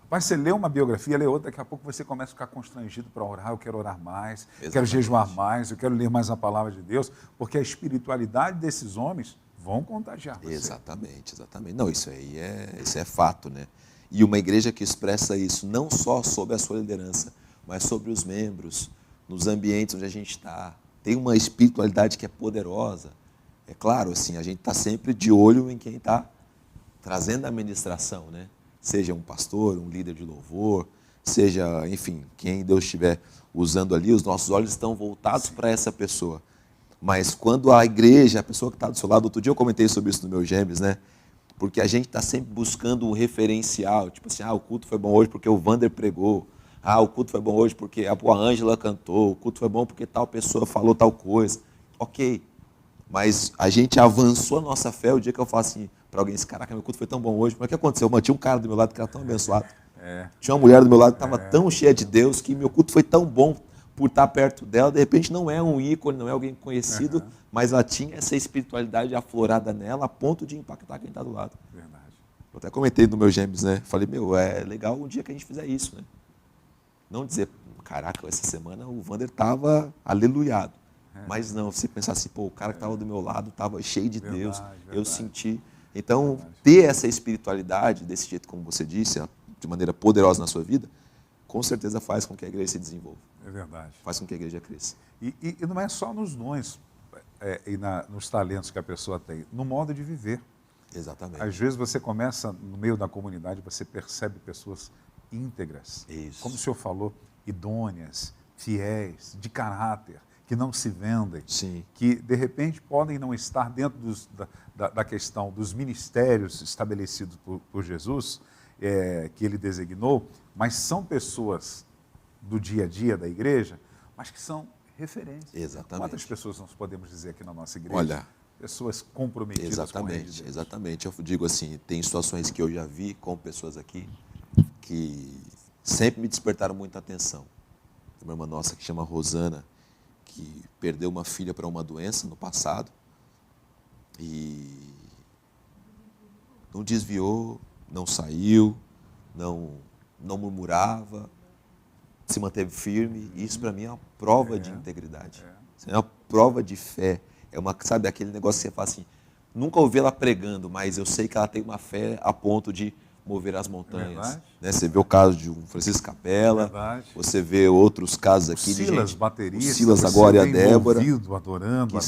rapaz, você lê uma biografia, lê outra, daqui a pouco você começa a ficar constrangido para orar, eu quero orar mais, Exatamente. quero jejuar mais, eu quero ler mais a palavra de Deus, porque a espiritualidade desses homens vão contagiar você. Exatamente, exatamente. Não, isso é fato, né? E uma igreja que expressa isso não só sobre a sua liderança, mas sobre os membros, nos ambientes onde a gente está. Tem uma espiritualidade que é poderosa. É claro, assim, a gente está sempre de olho em quem está trazendo a administração, né? Seja um pastor, um líder de louvor, seja, enfim, quem Deus estiver usando ali, os nossos olhos estão voltados para essa pessoa. Mas quando a igreja, a pessoa que está do seu lado, outro dia eu comentei sobre isso no meu Gêmeos, né? Porque a gente está sempre buscando um referencial, tipo assim, o culto foi bom hoje porque o Vander pregou, o culto foi bom hoje porque a Ângela cantou, o culto foi bom porque tal pessoa falou tal coisa. Ok, mas a gente avançou a nossa fé o dia que eu falo assim para alguém, caraca, meu culto foi tão bom hoje, mas o que aconteceu? Eu tinha um cara do meu lado que era tão abençoado, tinha uma mulher do meu lado que estava tão cheia de Deus, que meu culto foi tão bom por estar perto dela, de repente não é um ícone, não é alguém conhecido, mas ela tinha essa espiritualidade aflorada nela, a ponto de impactar quem está do lado. Verdade. Eu até comentei no meu Gêmeos, né? Falei, é legal um dia que a gente fizer isso, né? Não dizer, caraca, essa semana o Vander estava aleluiado. Mas não, você pensar assim, o cara que estava do meu lado estava cheio de Verdade, Deus, verdade. eu senti. Então, ter essa espiritualidade, desse jeito como você disse, de maneira poderosa na sua vida, com certeza faz com que a igreja se desenvolva. É verdade. Faz com que a igreja cresça. E não é só nos dons e nos talentos que a pessoa tem, no modo de viver. Exatamente. Às vezes você começa, no meio da comunidade, você percebe pessoas íntegras, Isso. como o senhor falou, idôneas, fiéis, de caráter, que não se vendem, Sim. que de repente podem não estar dentro da questão dos ministérios estabelecidos por Jesus, que ele designou, mas são pessoas do dia a dia da igreja, mas que são referências. Exatamente. Quantas pessoas nós podemos dizer aqui na nossa igreja? Olha, pessoas comprometidas com o reino de exatamente, Deus. exatamente. Eu digo assim, tem situações que eu já vi com pessoas aqui que sempre me despertaram muita atenção. Tem uma irmã nossa que chama Rosana, que perdeu uma filha para uma doença no passado e não desviou, não saiu, não murmurava, se manteve firme. Isso para mim é uma prova de integridade. Isso é uma prova de fé. É sabe, aquele negócio que você fala assim, nunca ouvi ela pregando, mas eu sei que ela tem uma fé a ponto de mover as montanhas. Né? Você vê o caso de um Francisco Capella, você vê outros casos aqui o de Silas, gente, baterista, o Silas agora e a Débora, adorando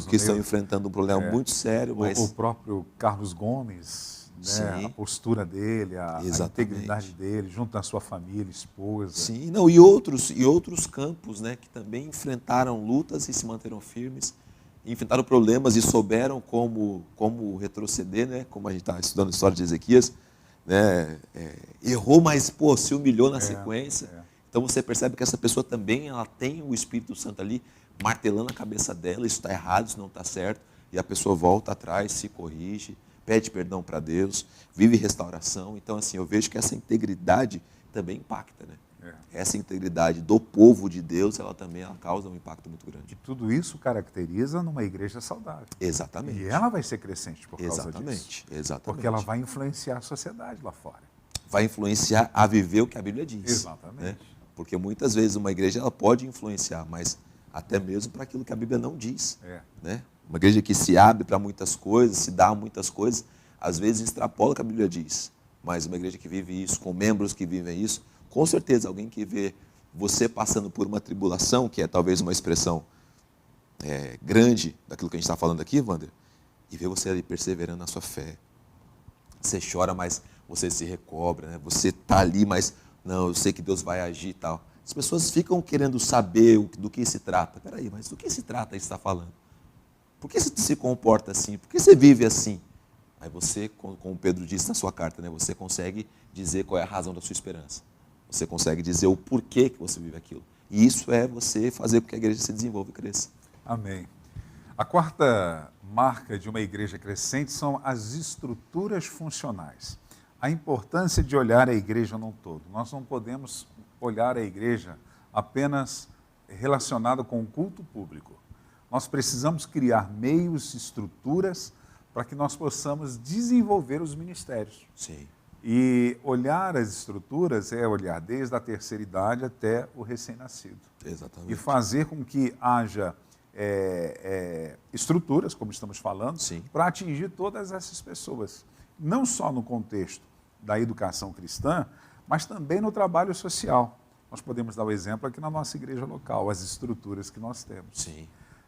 que estão enfrentando um problema muito sério. Mas o próprio Carlos Gomes, né? A postura dele, a integridade dele, junto à sua família, esposa. Sim, não, e outros campos, né, que também enfrentaram lutas e se manteram firmes, enfrentaram problemas e souberam como retroceder, né, como a gente está estudando a história de Ezequias, né, errou, mas se humilhou na sequência. Então você percebe que essa pessoa também ela tem o Espírito Santo ali martelando a cabeça dela, isso está errado, isso não está certo, e a pessoa volta atrás, se corrige, pede perdão para Deus, vive restauração. Então assim, eu vejo que essa integridade também impacta, né? Essa integridade do povo de Deus, ela causa um impacto muito grande. E tudo isso caracteriza numa igreja saudável. Exatamente. E ela vai ser crescente por causa disso. Exatamente. Porque ela vai influenciar a sociedade lá fora. Vai influenciar a viver o que a Bíblia diz. Exatamente. Né? Porque muitas vezes uma igreja ela pode influenciar, mas até mesmo para aquilo que a Bíblia não diz. Né? Uma igreja que se abre para muitas coisas, se dá a muitas coisas, às vezes extrapola o que a Bíblia diz. Mas uma igreja que vive isso, com membros que vivem isso, com certeza alguém que vê você passando por uma tribulação, que é talvez uma expressão grande daquilo que a gente está falando aqui, Wander, e ver você ali perseverando na sua fé. Você chora, mas você se recobra, né? Você está ali, mas não, eu sei que Deus vai agir e tal. As pessoas ficam querendo saber do que se trata. Peraí, mas do que se trata isso que você está falando? Por que você se comporta assim? Por que você vive assim? Aí você, como o Pedro disse na sua carta, né? Você consegue dizer qual é a razão da sua esperança. Você consegue dizer o porquê que você vive aquilo. E isso é você fazer com que a igreja se desenvolva e cresça. Amém. A quarta marca de uma igreja crescente são as estruturas funcionais. A importância de olhar a igreja num todo. Nós não podemos olhar a igreja apenas relacionada com o culto público. Nós precisamos criar meios, estruturas, para que nós possamos desenvolver os ministérios. Sim. E olhar as estruturas é olhar desde a terceira idade até o recém-nascido. Exatamente. E fazer com que haja estruturas, como estamos falando, para atingir todas essas pessoas. Não só no contexto da educação cristã, mas também no trabalho social. Nós podemos dar o exemplo aqui na nossa igreja local, as estruturas que nós temos. Sim.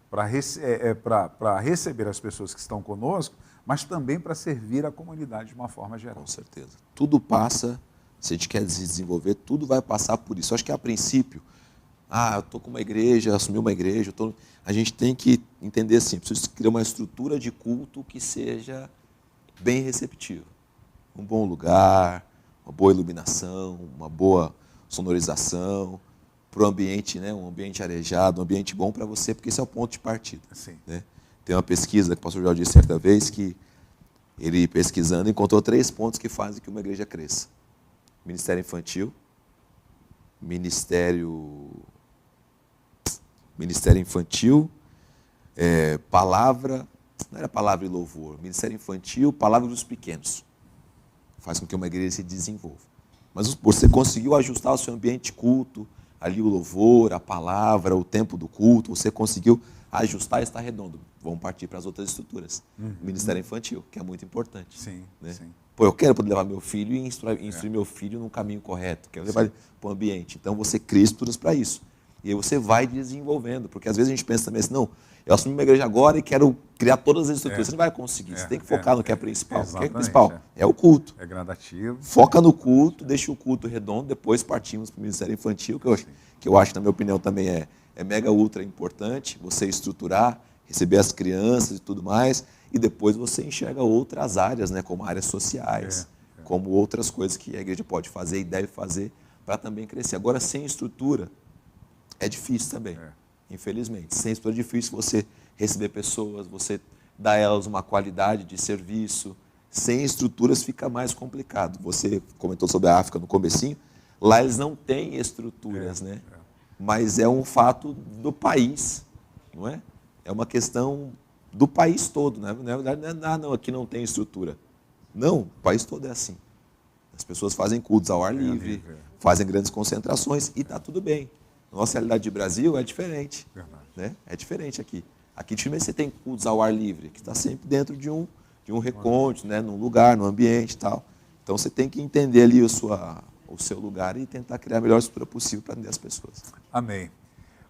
Para receber as pessoas que estão conosco, mas também para servir a comunidade de uma forma geral. Com certeza. Tudo passa, se a gente quer se desenvolver, tudo vai passar por isso. Eu acho que a princípio, eu estou com uma igreja, assumi uma igreja, a gente tem que entender assim, preciso criar uma estrutura de culto que seja bem receptiva. Um bom lugar, uma boa iluminação, uma boa sonorização, para o ambiente, né, um ambiente arejado, um ambiente bom para você, porque esse é o ponto de partida. Sim. Né? Tem uma pesquisa que o pastor Jorge disse certa vez que ele, pesquisando, encontrou 3 pontos que fazem que uma igreja cresça. Ministério infantil, palavra, não era palavra e louvor, ministério infantil, palavra dos pequenos. Faz com que uma igreja se desenvolva. Mas você conseguiu ajustar o seu ambiente de culto, ali o louvor, a palavra, o tempo do culto, você conseguiu ajustar e está redondo. Vamos partir para as outras estruturas. O ministério infantil, que é muito importante. Sim, né? sim. Pô, eu quero poder levar meu filho e instruir meu filho no caminho correto, quero levar ele para o ambiente. Então você cria estruturas para isso. E aí você vai desenvolvendo, porque às vezes a gente pensa também assim, não, eu assumi uma igreja agora e quero criar todas as estruturas. Você não vai conseguir, você tem que focar no que é principal. O que é principal? É o culto. É gradativo. Foca no culto, deixa o culto redondo, depois partimos para o ministério infantil, que eu acho, na minha opinião, também é mega ultra importante, você estruturar, receber as crianças e tudo mais, e depois você enxerga outras áreas, né, como áreas sociais, como outras coisas que a igreja pode fazer e deve fazer para também crescer. Agora, sem estrutura, é difícil também, infelizmente. Sem estrutura é difícil você receber pessoas, você dar a elas uma qualidade de serviço. Sem estruturas fica mais complicado. Você comentou sobre a África no comecinho, lá eles não têm estruturas, né? Mas é um fato do país, não é? É uma questão do país todo, né? Na verdade, não, aqui não tem estrutura. Não, o país todo é assim. As pessoas fazem cultos ao ar livre, fazem grandes concentrações e está tudo bem. A nossa realidade de Brasil é diferente. Né? É diferente aqui. Aqui, dificilmente você tem cultos ao ar livre, que está sempre dentro de um recôndito, né? Num lugar, num ambiente e tal. Então você tem que entender ali o seu lugar e tentar criar a melhor estrutura possível para atender as pessoas. Amém.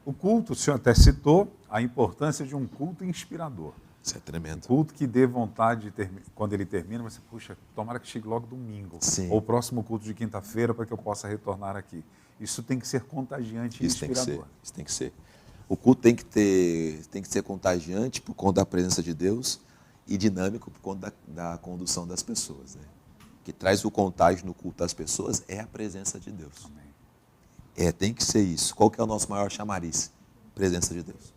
O culto, o senhor até citou a importância de um culto inspirador. Isso é tremendo. Culto que dê vontade, quando ele termina, você, puxa, tomara que chegue logo domingo. Sim. Ou o próximo culto de quinta-feira para que eu possa retornar aqui. Isso tem que ser contagiante e inspirador. Isso tem que ser. O culto tem que ser contagiante por conta da presença de Deus e dinâmico por conta da condução das pessoas. Né? O que traz o contágio no culto das pessoas é a presença de Deus. Amém. Tem que ser isso. Qual que é o nosso maior chamariz? Presença de Deus.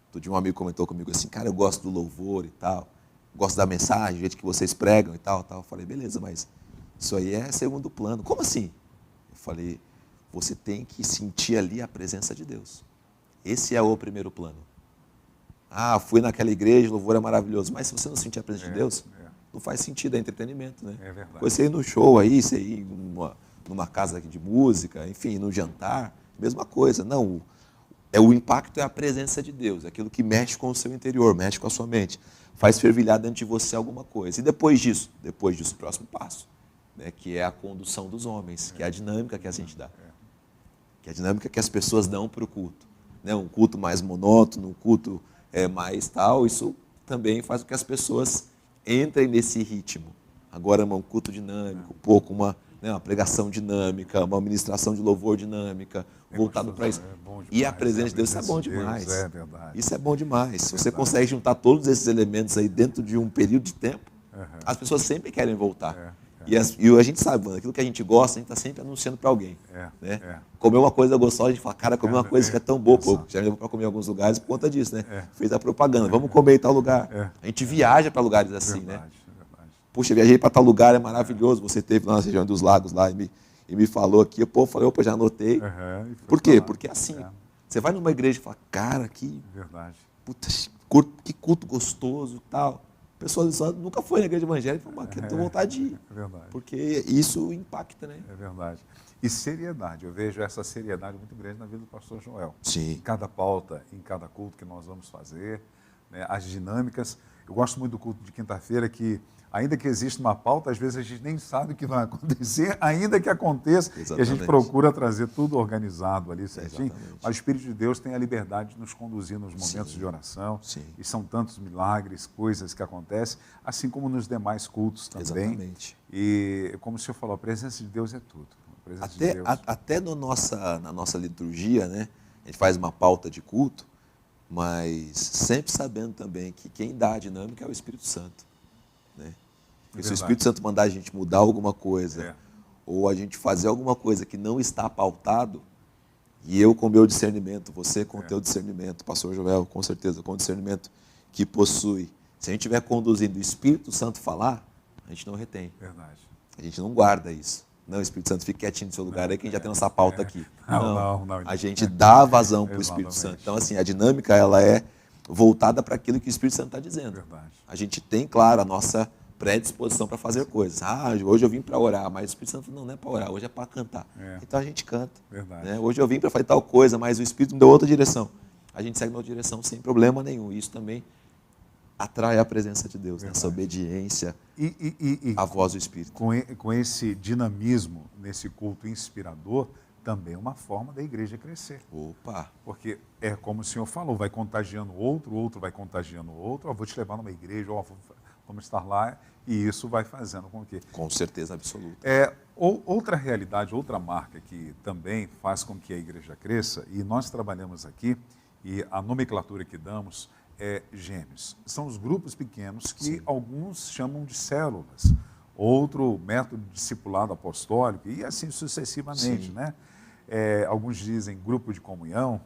Outro dia um amigo comentou comigo assim, cara, eu gosto do louvor e tal, gosto da mensagem, do jeito que vocês pregam e tal. Eu falei, beleza, mas isso aí é segundo plano. Como assim? Eu falei, você tem que sentir ali a presença de Deus. Esse é o primeiro plano. Fui naquela igreja, o louvor é maravilhoso, mas se você não sentir a presença de Deus, não faz sentido, é entretenimento, né? É verdade. Você ir no show aí, você ir numa casa de música, enfim, no jantar, mesma coisa. Não, o impacto é a presença de Deus, aquilo que mexe com o seu interior, mexe com a sua mente, faz fervilhar dentro de você alguma coisa. E depois disso, o próximo passo, né, que é a condução dos homens, que é a dinâmica que a gente dá. que é a dinâmica que as pessoas dão para o culto. Né? Um culto mais monótono, um culto mais tal, isso também faz com que as pessoas entrem nesse ritmo. Agora, um culto dinâmico, um pouco uma pregação dinâmica, uma ministração de louvor dinâmica, voltado para isso. E a presença de Deus, isso é bom demais. É verdade. Isso é bom demais. Se você consegue juntar todos esses elementos aí dentro de um período de tempo, as pessoas sempre querem voltar. E a gente sabe, mano, aquilo que a gente gosta, a gente está sempre anunciando para alguém. Comer uma coisa gostosa, a gente fala, cara, comer uma coisa que é tão boa, pô, já me levou para comer em alguns lugares por conta disso, né? Fez a propaganda, vamos comer em tal lugar. A gente viaja para lugares assim, né? Puxa, viajei para tal lugar, é maravilhoso. Você esteve lá na região dos lagos lá e me falou aqui. Eu falei, opa, já anotei. Por quê? Porque assim, você vai numa igreja e fala, cara, que que culto gostoso e tal. A pessoa só nunca foi na igreja evangélica e falou, mas eu tenho vontade de ir. É verdade. Porque isso impacta, né? É verdade. E seriedade, eu vejo essa seriedade muito grande na vida do pastor Joel. Sim. Em cada pauta, em cada culto que nós vamos fazer, né, as dinâmicas. Eu gosto muito do culto de quinta-feira, que ainda que exista uma pauta, às vezes a gente nem sabe o que vai acontecer, ainda que aconteça, e a gente procura trazer tudo organizado ali certinho. Mas o Espírito de Deus tem a liberdade de nos conduzir nos momentos de oração, e são tantos milagres, coisas que acontecem, assim como nos demais cultos também. Exatamente. E como o senhor falou, a presença de Deus é tudo. Até na nossa liturgia, né, a gente faz uma pauta de culto, mas sempre sabendo também que quem dá a dinâmica é o Espírito Santo. Né? E se o Espírito Santo mandar a gente mudar alguma coisa, ou a gente fazer alguma coisa que não está pautado, e eu com o meu discernimento, você com o teu discernimento, pastor Joel, com certeza, com o discernimento que possui, se a gente estiver conduzindo o Espírito Santo falar, a gente não retém. Verdade. A gente não guarda isso. Não, Espírito Santo, fique quietinho no seu lugar, aí que a gente já tem nossa pauta aqui. Não. A gente dá vazão para o Espírito Santo. Então, assim, a dinâmica, ela é voltada para aquilo que o Espírito Santo está dizendo. Verdade. A gente tem, claro, a nossa predisposição para fazer coisas. Hoje eu vim para orar, mas o Espírito Santo não é para orar, hoje é para cantar. Então a gente canta. Verdade. Né? Hoje eu vim para fazer tal coisa, mas o Espírito me deu outra direção. A gente segue na outra direção sem problema nenhum. Isso também atrai a presença de Deus, essa obediência à voz do Espírito. Com esse dinamismo, nesse culto inspirador, também é uma forma da igreja crescer. Opa! Porque é como o senhor falou, vai contagiando outro vai contagiando outro, vou te levar numa igreja, vamos estar lá, e isso vai fazendo com que... Com certeza absoluta. Outra realidade, outra marca que também faz com que a igreja cresça, e nós trabalhamos aqui, e a nomenclatura que damos é gêmeos. São os grupos pequenos que alguns chamam de células, outro método de discipulado apostólico, e assim sucessivamente, né? Alguns dizem grupo de comunhão,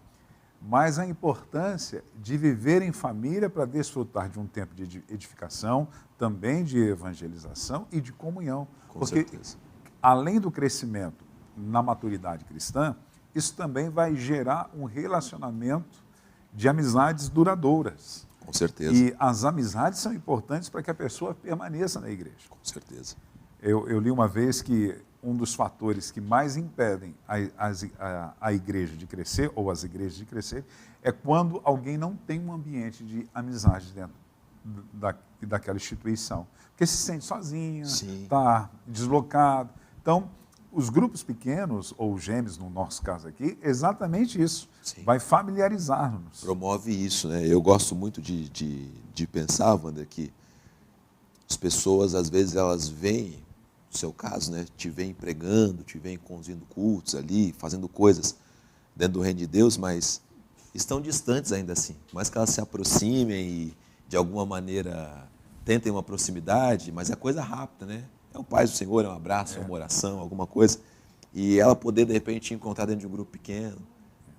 mas a importância de viver em família para desfrutar de um tempo de edificação, também de evangelização e de comunhão. Com certeza. Além do crescimento na maturidade cristã, isso também vai gerar um relacionamento de amizades duradouras. Com certeza. E as amizades são importantes para que a pessoa permaneça na igreja. Com certeza. Eu li uma vez que um dos fatores que mais impedem a igreja de crescer, ou as igrejas de crescer, é quando alguém não tem um ambiente de amizade dentro daquela instituição. Porque se sente sozinho, está deslocado. Então, os grupos pequenos, ou gêmeos, no nosso caso aqui, exatamente isso. Vai familiarizar-nos. Promove isso, né? Eu gosto muito de pensar, Wander, que as pessoas, às vezes, elas veem, no seu caso, né, te veem pregando, te veem conduzindo cultos ali, fazendo coisas dentro do reino de Deus, mas estão distantes ainda assim. Mas que elas se aproximem e, de alguma maneira, tentem uma proximidade, mas é coisa rápida, né? É o paz do Senhor, é um abraço, é uma oração, alguma coisa. E ela poder, de repente, te encontrar dentro de um grupo pequeno,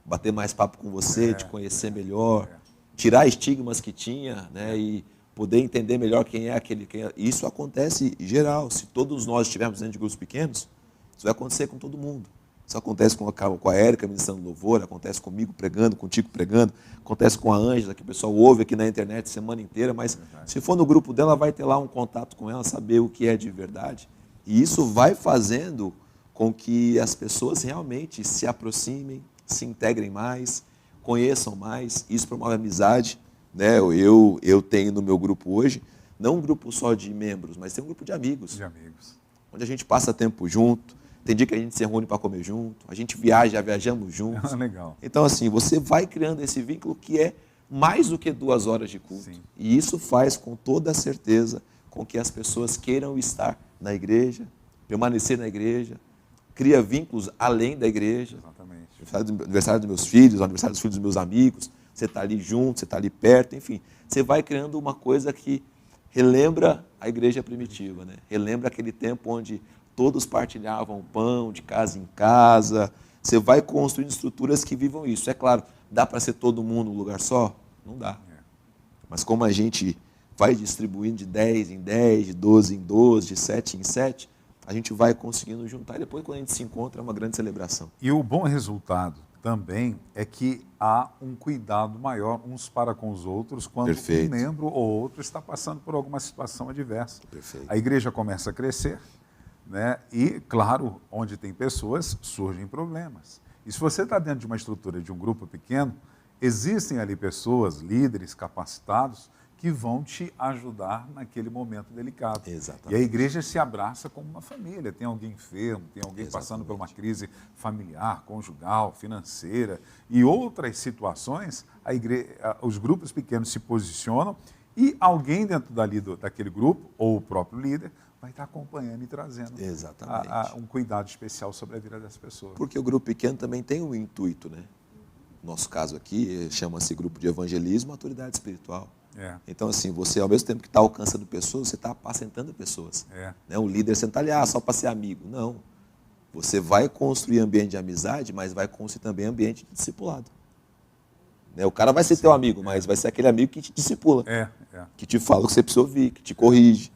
bater mais papo com você, te conhecer melhor, tirar estigmas que tinha, né? E poder entender melhor quem é aquele. Isso acontece em geral. Se todos nós estivermos dentro de grupos pequenos, isso vai acontecer com todo mundo. Isso acontece com a Érica ministrando louvor, acontece comigo pregando, contigo pregando, acontece com a Ângela, que o pessoal ouve aqui na internet a semana inteira, mas se for no grupo dela, vai ter lá um contato com ela, saber o que é de verdade. E isso vai fazendo com que as pessoas realmente se aproximem, se integrem mais, conheçam mais. Isso promove amizade. Né? Eu tenho no meu grupo hoje, não um grupo só de membros, mas tem um grupo de amigos. Onde a gente passa tempo junto, Tem dia que a gente se reúne para comer junto, a gente viaja, viajamos juntos. Legal. Então, assim, você vai criando esse vínculo que é mais do que 2 horas de culto. Sim. E isso faz com toda a certeza com que as pessoas queiram estar na igreja, permanecer na igreja, cria vínculos além da igreja. Exatamente. Aniversário dos meus filhos, aniversário dos filhos dos meus amigos, você está ali junto, você está ali perto, enfim. Você vai criando uma coisa que relembra a igreja primitiva, né? Relembra aquele tempo onde todos partilhavam pão de casa em casa. Você vai construindo estruturas que vivam isso. É claro, dá para ser todo mundo num lugar só? Não dá. Mas como a gente vai distribuindo de 10 em 10, de 12 em 12, de 7 em 7, a gente vai conseguindo juntar. E depois, quando a gente se encontra, é uma grande celebração. E o bom resultado também é que há um cuidado maior uns para com os outros quando Perfeito. um membro ou outro está passando por alguma situação adversa. Perfeito. A igreja começa a crescer, né? E, claro, onde tem pessoas, surgem problemas. E se você está dentro de uma estrutura de um grupo pequeno, existem ali pessoas, líderes capacitados, que vão te ajudar naquele momento delicado. Exatamente. E a igreja se abraça como uma família. Tem alguém enfermo, tem alguém passando Exatamente. por uma crise familiar, conjugal, financeira e outras situações, os grupos pequenos se posicionam e alguém dentro daquele grupo, ou o próprio líder, vai estar acompanhando e trazendo Exatamente. um cuidado especial sobre a vida das pessoas. Porque o grupo pequeno também tem um intuito, né? Nosso caso aqui chama-se grupo de evangelismo, maturidade espiritual. Então, assim, você, ao mesmo tempo que está alcançando pessoas, você está apacentando pessoas. Né? O líder, você não está ali só para ser amigo. Não. Você vai construir ambiente de amizade, mas vai construir também ambiente de discipulado. Né? O cara vai ser teu amigo, mas vai ser aquele amigo que te discipula. Que te fala o que você precisa ouvir, que te corrige,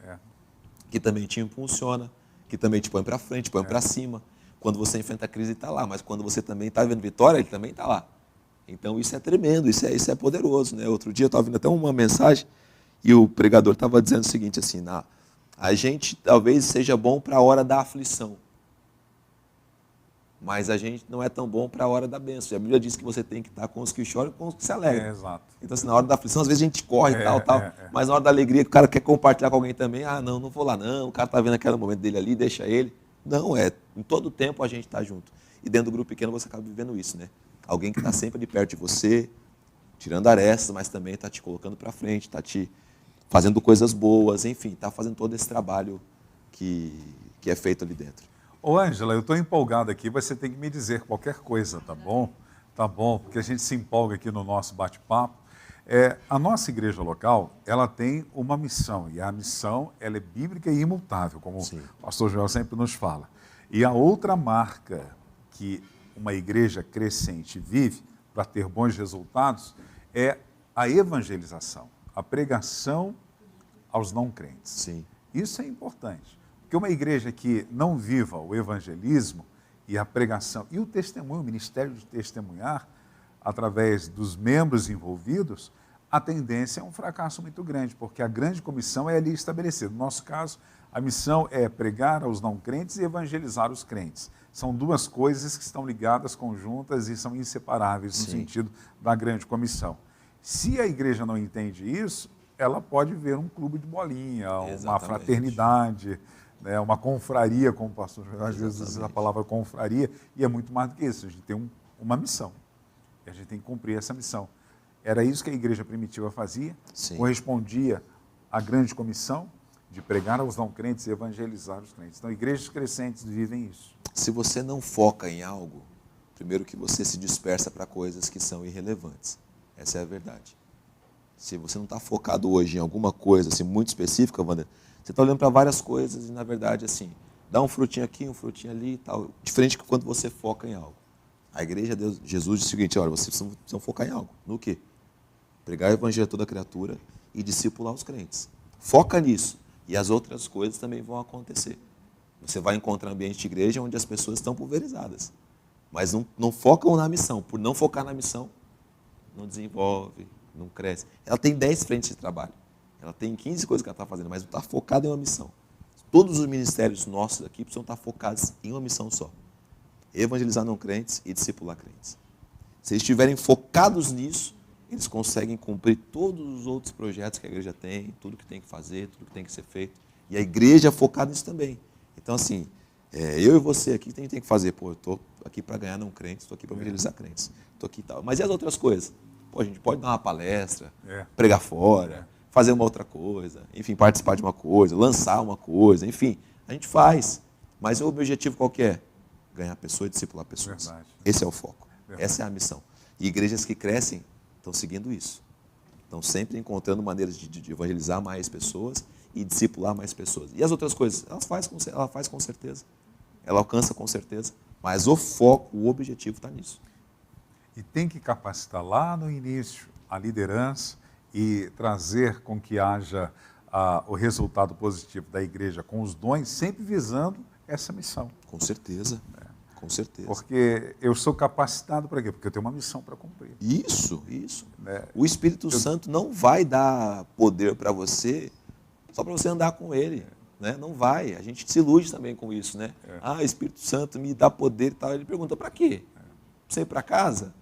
que também te impulsiona, que também te põe para frente, põe para cima. Quando você enfrenta a crise, ele está lá. Mas quando você também está vendo vitória, ele também está lá. Então isso é tremendo, isso é poderoso, né? Outro dia eu estava vendo até uma mensagem e o pregador estava dizendo o seguinte, assim, a gente talvez seja bom para a hora da aflição, mas a gente não é tão bom para a hora da bênção. A Bíblia diz que você tem que estar com os que choram e com os que se alegram. Exato. Então, assim, na hora da aflição, às vezes a gente corre e tal, mas na hora da alegria, que o cara quer compartilhar com alguém também, não vou lá não, o cara está vendo aquele momento dele ali, deixa ele. Não, em todo tempo a gente está junto. E dentro do grupo pequeno você acaba vivendo isso, né? Alguém que está sempre ali perto de você, tirando arestas, mas também está te colocando para frente, está te fazendo coisas boas, enfim, está fazendo todo esse trabalho que é feito ali dentro. Ô, Ângela, eu estou empolgado aqui, você tem que me dizer qualquer coisa, tá bom? Tá bom, porque a gente se empolga aqui no nosso bate-papo. A nossa igreja local, ela tem uma missão, e a missão ela é bíblica e imutável, como Sim. o pastor Joel sempre nos fala. E a outra marca que uma igreja crescente vive para ter bons resultados é a evangelização, a pregação aos não crentes. Sim. Isso é importante, porque uma igreja que não viva o evangelismo e a pregação e o testemunho, o ministério de testemunhar, através dos membros envolvidos, a tendência é um fracasso muito grande, porque a grande comissão é ali estabelecida. No nosso caso, a missão é pregar aos não crentes e evangelizar os crentes. São duas coisas que estão ligadas, conjuntas e são inseparáveis no sentido da grande comissão. Se a igreja não entende isso, ela pode ver um clube de bolinha, Exatamente. uma fraternidade, né, uma confraria, como o pastor às vezes usa a palavra confraria, e é muito mais do que isso. A gente tem uma missão, e a gente tem que cumprir essa missão. Era isso que a igreja primitiva fazia, Sim. correspondia à grande comissão de pregar aos não crentes e evangelizar os crentes. Então, igrejas crescentes vivem isso. Se você não foca em algo, primeiro que você se dispersa para coisas que são irrelevantes. Essa é a verdade. Se você não está focado hoje em alguma coisa assim, muito específica, Wander, você está olhando para várias coisas e, na verdade, assim, dá um frutinho aqui, um frutinho ali e tal. Diferente que quando você foca em algo. A igreja de Jesus diz o seguinte, olha, vocês precisam focar em algo. No quê? Pregar o evangelho a toda criatura e discipular os crentes. Foca nisso. E as outras coisas também vão acontecer. Você vai encontrar um ambiente de igreja onde as pessoas estão pulverizadas. Mas não focam na missão. Por não focar na missão, não desenvolve, não cresce. Ela tem 10 frentes de trabalho. Ela tem 15 coisas que ela está fazendo, mas não está focada em uma missão. Todos os ministérios nossos aqui precisam estar focados em uma missão só. Evangelizar não crentes e discipular crentes. Se eles estiverem focados nisso, eles conseguem cumprir todos os outros projetos que a igreja tem, tudo que tem que fazer, tudo que tem que ser feito. E a igreja é focada nisso também. Então, assim, Eu e você aqui, a gente tem que fazer, eu estou aqui para ganhar não crentes, estou aqui para evangelizar crentes, estou aqui e tal. Mas e as outras coisas? A gente pode dar uma palestra, pregar fora, fazer uma outra coisa, enfim, participar de uma coisa, lançar uma coisa, enfim, a gente faz. Mas o objetivo qual que é? Ganhar pessoas e discipular pessoas. Verdade. Esse é o foco, Verdade. essa é a missão. E igrejas que crescem estão seguindo isso. Estão sempre encontrando maneiras de evangelizar mais pessoas e discipular mais pessoas. E as outras coisas? Ela faz com certeza. Ela alcança com certeza. Mas o foco, o objetivo está nisso. E tem que capacitar lá no início a liderança e trazer com que haja o resultado positivo da igreja com os dons, sempre visando essa missão. Com certeza. Com certeza. Porque eu sou capacitado para quê? Porque eu tenho uma missão para cumprir. Isso. Né? O Espírito Santo não vai dar poder para você só para você andar com ele. Né? Não vai. A gente se ilude também com isso. Né? O Espírito Santo me dá poder e tal. Ele pergunta, para quê? Para você ir para casa?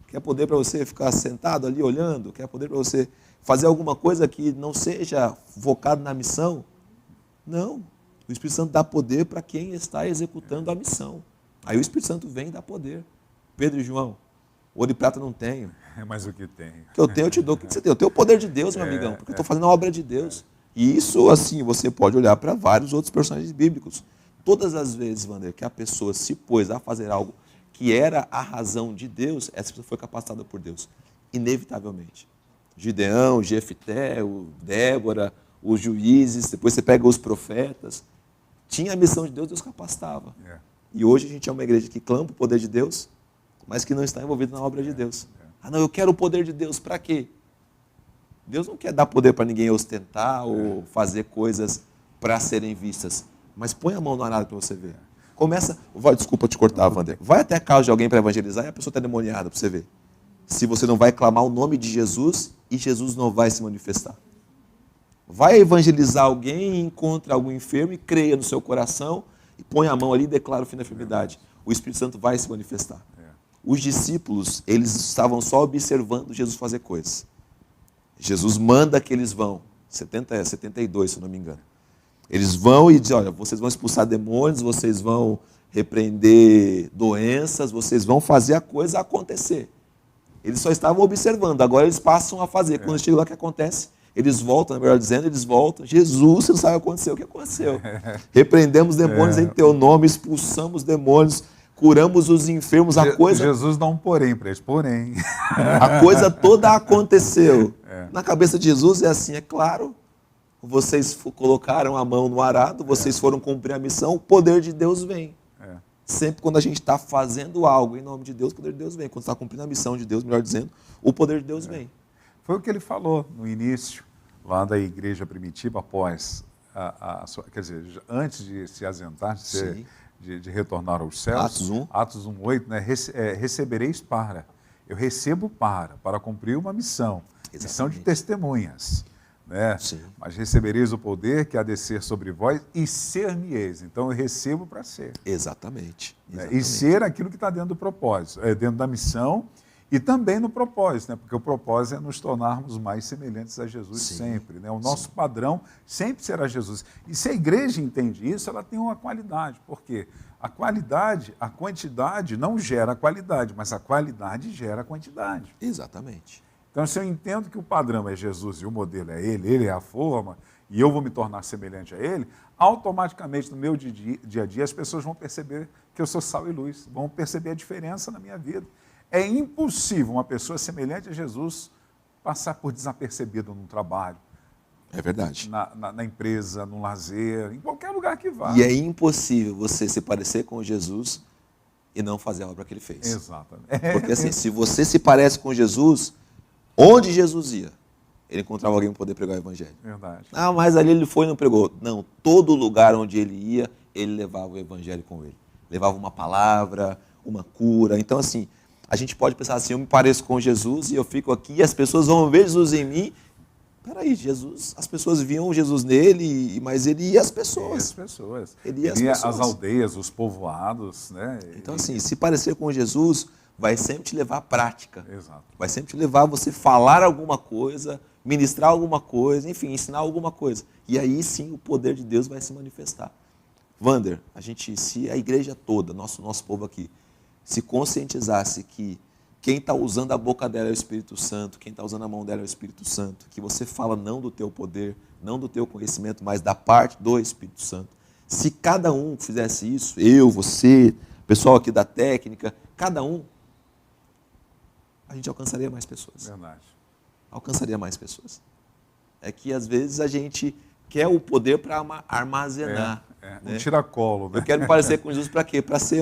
Quer poder para você ficar sentado ali olhando? Quer poder para você fazer alguma coisa que não seja focado na missão? Não. O Espírito Santo dá poder para quem está executando a missão. Aí o Espírito Santo vem e dá poder. Pedro e João, ouro e prata não tenho. Mas o que tem? O que eu tenho, eu te dou. O que você tem? Eu tenho o poder de Deus, meu amigão, porque eu estou fazendo a obra de Deus. E isso, assim, você pode olhar para vários outros personagens bíblicos. Todas as vezes, Wander, que a pessoa se pôs a fazer algo que era a razão de Deus, essa pessoa foi capacitada por Deus, inevitavelmente. Gideão, Jefté, Débora, os juízes, depois você pega os profetas. Tinha a missão de Deus, Deus capacitava. E hoje a gente é uma igreja que clama o poder de Deus, mas que não está envolvida na obra de Deus. Não, eu quero o poder de Deus, para quê? Deus não quer dar poder para ninguém ostentar ou fazer coisas para serem vistas. Mas põe a mão no arado para você ver. Desculpa te cortar, Wander. Vai até a casa de alguém para evangelizar e a pessoa está demoniada para você ver. Se você não vai clamar o nome de Jesus e Jesus não vai se manifestar. Vai evangelizar alguém e encontra algum enfermo e creia no seu coração e põe a mão ali e declara o fim da enfermidade. O Espírito Santo vai se manifestar. Os discípulos, eles estavam só observando Jesus fazer coisas. Jesus manda que eles vão. 72, se eu não me engano. Eles vão e dizem, olha, vocês vão expulsar demônios, vocês vão repreender doenças, vocês vão fazer a coisa acontecer. Eles só estavam observando, agora eles passam a fazer. Quando chega lá, o que acontece? Eles voltam, melhor dizendo, eles voltam. Jesus, você não sabe o que aconteceu. O que aconteceu? Repreendemos demônios em teu nome, expulsamos demônios, curamos os enfermos. Jesus dá um porém para eles, porém. A coisa toda aconteceu. Na cabeça de Jesus é assim, é claro. Vocês colocaram a mão no arado, vocês foram cumprir a missão, o poder de Deus vem. Sempre quando a gente está fazendo algo em nome de Deus, o poder de Deus vem. Quando está cumprindo a missão de Deus, melhor dizendo, o poder de Deus vem. Foi o que ele falou no início, lá da igreja primitiva, após, quer dizer, antes de se ausentar, de retornar aos céus. Atos 1:8, né? Recebereis para. Eu recebo para cumprir uma missão. Exatamente. Missão de testemunhas. Né? Mas recebereis o poder que há de ser sobre vós e ser-me-eis. Então eu recebo para ser. Exatamente. Né? E ser aquilo que está dentro do propósito, dentro da missão e também no propósito, né? Porque o propósito é nos tornarmos mais semelhantes a Jesus sempre. Né? O nosso padrão sempre será Jesus. E se a igreja entende isso, ela tem uma qualidade. Por quê? A qualidade, a quantidade não gera a qualidade, mas a qualidade gera a quantidade. Exatamente. Então, se eu entendo que o padrão é Jesus e o modelo é ele é a forma, e eu vou me tornar semelhante a ele, automaticamente no meu dia a dia as pessoas vão perceber que eu sou sal e luz, vão perceber a diferença na minha vida. É impossível uma pessoa semelhante a Jesus passar por desapercebido num trabalho. É verdade. Na empresa, no lazer, em qualquer lugar que vá. E é impossível você se parecer com Jesus e não fazer a obra que ele fez. Exatamente. Porque assim, se você se parece com Jesus, onde Jesus ia, ele encontrava alguém para poder pregar o evangelho. Verdade. Mas ali ele foi e não pregou. Não, todo lugar onde ele ia, ele levava o evangelho com ele. Levava uma palavra, uma cura. Então assim, a gente pode pensar assim, eu me pareço com Jesus e eu fico aqui e as pessoas vão ver Jesus em mim. Peraí, Jesus, as pessoas viam Jesus nele, mas ele ia às pessoas. Ele ia às aldeias, os povoados, né? Então assim, se parecer com Jesus, vai sempre te levar à prática. Exato. Vai sempre te levar a você falar alguma coisa, ministrar alguma coisa, enfim, ensinar alguma coisa. E aí sim o poder de Deus vai se manifestar. Wander, se a igreja toda, nosso povo aqui, se conscientizasse que quem está usando a boca dela é o Espírito Santo, quem está usando a mão dela é o Espírito Santo, que você fala não do teu poder, não do teu conhecimento, mas da parte do Espírito Santo. Se cada um fizesse isso, eu, você, o pessoal aqui da técnica, cada um, a gente alcançaria mais pessoas. Verdade. Alcançaria mais pessoas. É que às vezes a gente quer o poder para armazenar. Um tiracolo, né? Eu quero me parecer com Jesus para quê? Para ser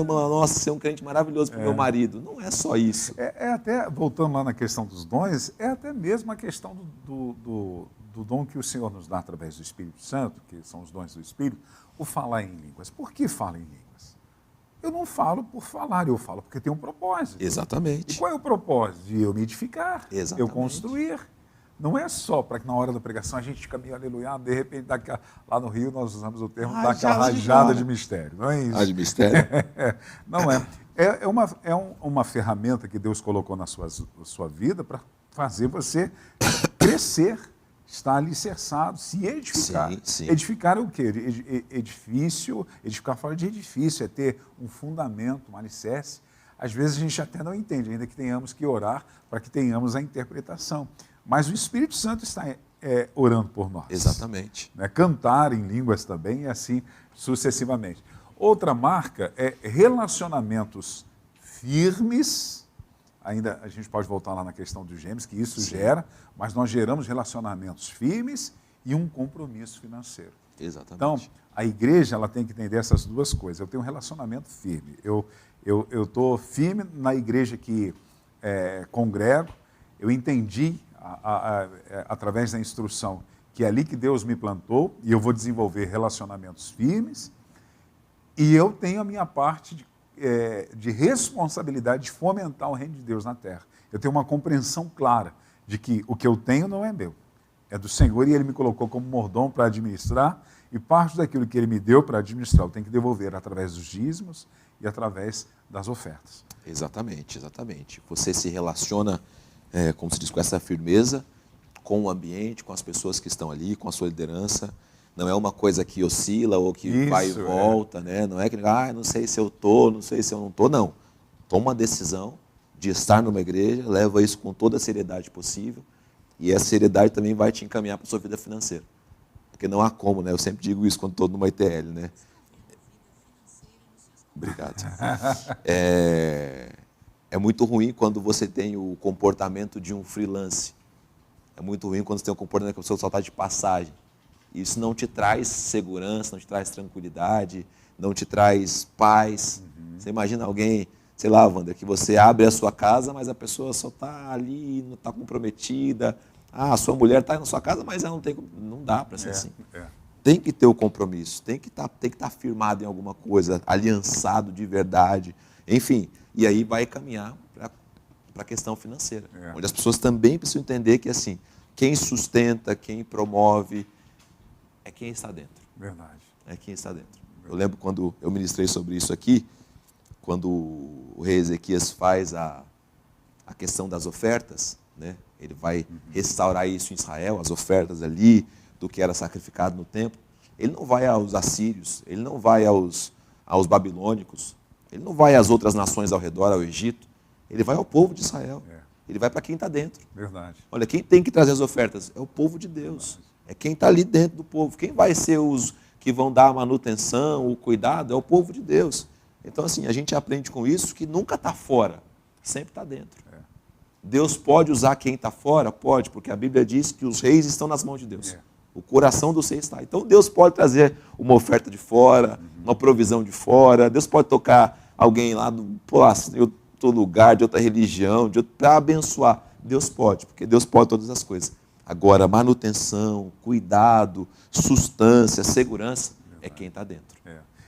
um crente maravilhoso para o meu marido. Não é só isso. Até, voltando lá na questão dos dons, é até mesmo a questão do dom que o Senhor nos dá através do Espírito Santo, que são os dons do Espírito, o falar em línguas. Por que fala em línguas? Eu não falo por falar, eu falo porque tem um propósito. Exatamente. E qual é o propósito? De eu me edificar, Exatamente. eu construir. Não é só para que na hora da pregação a gente fica meio aleluia, de repente, lá no Rio nós usamos o termo dar aquela rajada de mistério. Não é isso? De mistério? Não é. É uma ferramenta que Deus colocou na sua vida para fazer você crescer, estar alicerçado, se edificar. Sim. Edificar é o quê? Edificar fora de edifício, é ter um fundamento, um alicerce. Às vezes a gente até não entende, ainda que tenhamos que orar para que tenhamos a interpretação. Mas o Espírito Santo está orando por nós. Exatamente. Né? Cantar em línguas também e assim sucessivamente. Outra marca é relacionamentos firmes. Ainda a gente pode voltar lá na questão dos gêmeos, que isso gera, mas nós geramos relacionamentos firmes e um compromisso financeiro. Exatamente. Então, a igreja ela tem que entender essas duas coisas. Eu tenho um relacionamento firme. Eu estou firme na igreja que congrego. Eu entendi, através da instrução, que é ali que Deus me plantou e eu vou desenvolver relacionamentos firmes. E eu tenho a minha parte de responsabilidade de fomentar o reino de Deus na terra. Eu tenho uma compreensão clara de que o que eu tenho não é meu, é do Senhor e Ele me colocou como mordomo para administrar e parte daquilo que Ele me deu para administrar eu tenho que devolver através dos dízimos e através das ofertas. Exatamente. Você se relaciona, como se diz, com essa firmeza, com o ambiente, com as pessoas que estão ali, com a sua liderança. Não é uma coisa que oscila ou que vai e volta, né? Não é que, não sei se eu estou, não sei se eu não estou, não. Toma uma decisão de estar numa igreja, leva isso com toda a seriedade possível e essa seriedade também vai te encaminhar para a sua vida financeira. Porque não há como, né? Eu sempre digo isso quando estou numa ITL, né? Obrigado. É muito ruim quando você tem o comportamento de um freelance. É muito ruim quando você tem o comportamento que a pessoa só está de passagem. Isso não te traz segurança, não te traz tranquilidade, não te traz paz. Você imagina alguém, sei lá, Wander, que você abre a sua casa, mas a pessoa só está ali, não está comprometida. A sua mulher está na sua casa, mas ela não dá para ser assim. Tem que ter o compromisso, tem que estar firmado em alguma coisa, aliançado de verdade, enfim. E aí vai caminhar para a questão financeira, onde as pessoas também precisam entender que assim, quem sustenta, quem promove, é quem está dentro. Verdade. É quem está dentro. Eu lembro quando eu ministrei sobre isso aqui, quando o rei Ezequias faz a questão das ofertas, né? Ele vai restaurar isso em Israel, as ofertas ali, do que era sacrificado no templo. Ele não vai aos assírios, ele não vai aos babilônicos, ele não vai às outras nações ao redor, ao Egito, ele vai ao povo de Israel. Ele vai para quem está dentro. Verdade. Olha, quem tem que trazer as ofertas? É o povo de Deus. É quem está ali dentro do povo. Quem vai ser os que vão dar a manutenção, o cuidado? É o povo de Deus. Então, assim, a gente aprende com isso que nunca está fora, sempre está dentro. Deus pode usar quem está fora? Pode, porque a Bíblia diz que os reis estão nas mãos de Deus. O coração do reis está. Então, Deus pode trazer uma oferta de fora, uma provisão de fora. Deus pode tocar alguém lá de outro lugar, de outra religião, para abençoar. Deus pode, porque Deus pode todas as coisas. Agora, manutenção, cuidado, sustância, segurança, é quem está dentro.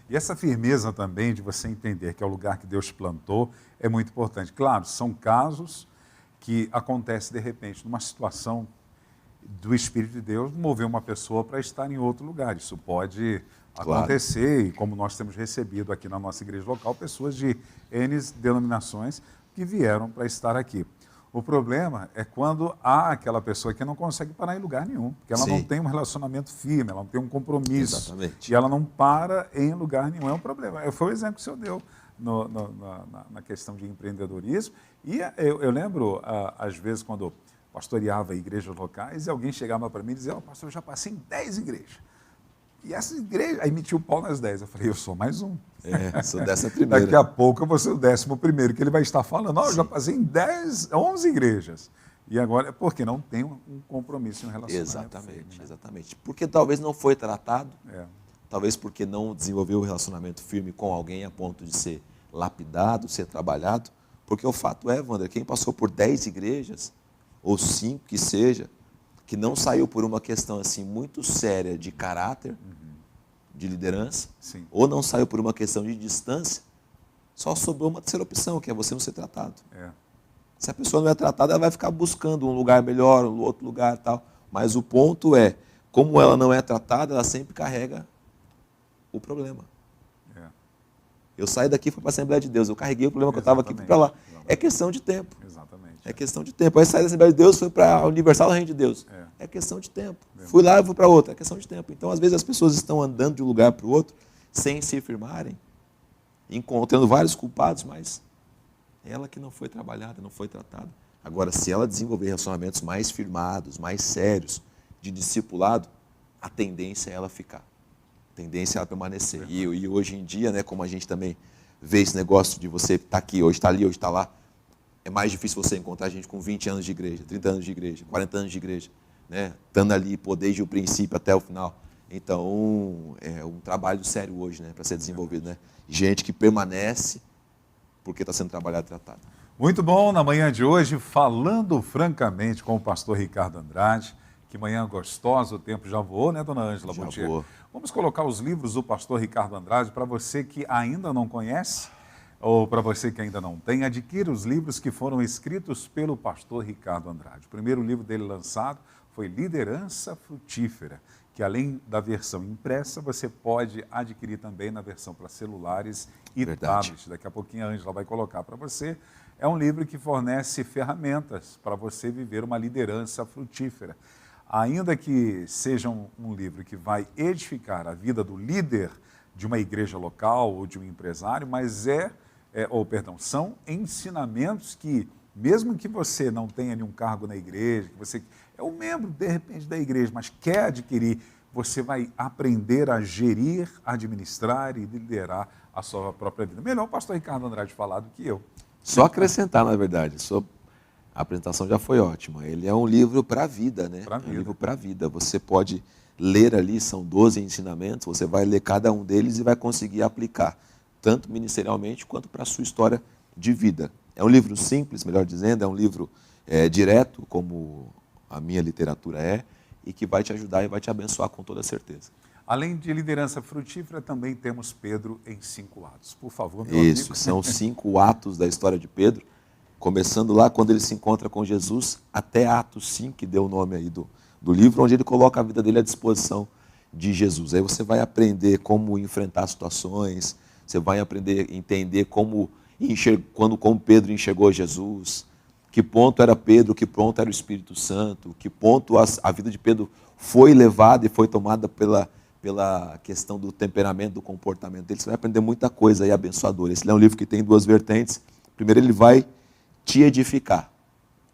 E essa firmeza também de você entender que é o lugar que Deus plantou é muito importante. Claro, são casos que acontecem de repente numa situação do Espírito de Deus mover uma pessoa para estar em outro lugar. Isso pode acontecer, e como nós temos recebido aqui na nossa igreja local, pessoas de N denominações que vieram para estar aqui. O problema é quando há aquela pessoa que não consegue parar em lugar nenhum, porque ela não Sim. tem um relacionamento firme, ela não tem um compromisso. Exatamente. E ela não para em lugar nenhum. É um problema. Foi o exemplo que o senhor deu na questão de empreendedorismo. E eu lembro, às vezes, quando pastoreava igrejas locais, e alguém chegava para mim e dizia, pastor, eu já passei em 10 igrejas. E essas igrejas, aí metia o pau nas 10. Eu falei, eu sou mais um. Sou dessa primeira. Daqui a pouco eu vou ser o 11º, que ele vai estar falando, eu já passei em 11 igrejas. E agora, porque não tem um compromisso em relacionamento. Exatamente, firme, né? exatamente. Porque talvez não foi tratado, É. talvez porque não desenvolveu um relacionamento firme com alguém a ponto de ser lapidado, ser trabalhado. Porque o fato é, Wander, quem passou por 10 igrejas, ou 5 que seja, que não saiu por uma questão assim muito séria de caráter, de liderança, Sim. ou não saiu por uma questão de distância, só sobrou uma terceira opção, que é você não ser tratado. É. Se a pessoa não é tratada, ela vai ficar buscando um lugar melhor, um outro lugar e tal. Mas o ponto é, como ela não é tratada, ela sempre carrega o problema. É. Eu saí daqui e fui para a Assembleia de Deus, eu carreguei o problema que eu estava aqui e fui para lá. É questão de tempo. Exatamente. É questão de tempo. Aí saí da Assembleia de Deus, fui para a Universal Reino de Deus. É questão de tempo. Fui lá e fui para outra. É questão de tempo. Então, às vezes, as pessoas estão andando de um lugar para o outro sem se firmarem, encontrando vários culpados, mas ela que não foi trabalhada, não foi tratada. Agora, se ela desenvolver relacionamentos mais firmados, mais sérios, de discipulado, a tendência é ela ficar. A tendência é ela permanecer. E hoje em dia, né, como a gente também vê esse negócio de você estar aqui, hoje está ali, hoje está lá, é mais difícil você encontrar gente com 20 anos de igreja, 30 anos de igreja, 40 anos de igreja, né? Estando ali, desde o princípio até o final. Então, é um trabalho sério hoje, né, para ser desenvolvido. Né? Gente que permanece porque está sendo trabalhado e tratado. Muito bom, na manhã de hoje, falando francamente com o pastor Ricardo Andrade. Que manhã gostosa, o tempo já voou, né, dona Ângela? Bom dia. Voou. Vamos colocar os livros do pastor Ricardo Andrade para você que ainda não conhece, ou para você que ainda não tem, adquira os livros que foram escritos pelo pastor Ricardo Andrade. O primeiro livro dele lançado foi Liderança Frutífera, que além da versão impressa, você pode adquirir também na versão para celulares e tablets. Daqui a pouquinho a Ângela vai colocar para você. É um livro que fornece ferramentas para você viver uma liderança frutífera. Ainda que seja um livro que vai edificar a vida do líder de uma igreja local ou de um empresário, mas são ensinamentos que, mesmo que você não tenha nenhum cargo na igreja, que você é um membro, de repente, da igreja, mas quer adquirir, você vai aprender a gerir, administrar e liderar a sua própria vida. Melhor o pastor Ricardo Andrade falar do que eu. Só acrescentar, na verdade, a apresentação já foi ótima. Ele é um livro para a vida, né? É um livro para a vida. Você pode ler ali, são 12 ensinamentos, você vai ler cada um deles e vai conseguir aplicar, tanto ministerialmente quanto para a sua história de vida. É um livro simples, melhor dizendo, é um livro direto, como a minha literatura é, e que vai te ajudar e vai te abençoar com toda certeza. Além de liderança frutífera, também temos Pedro em 5 atos. Por favor, meu Isso, amigo. são 5 atos da história de Pedro, começando lá quando ele se encontra com Jesus, até Atos 5, que deu o nome aí do livro, onde ele coloca a vida dele à disposição de Jesus. Aí você vai aprender como enfrentar situações, você vai aprender a entender como Pedro enxergou Jesus, que ponto era Pedro, que ponto era o Espírito Santo, que ponto a vida de Pedro foi levada e foi tomada pela questão do temperamento, do comportamento dele. Você vai aprender muita coisa aí abençoadora. Esse é um livro que tem 2 vertentes. Primeiro, ele vai te edificar.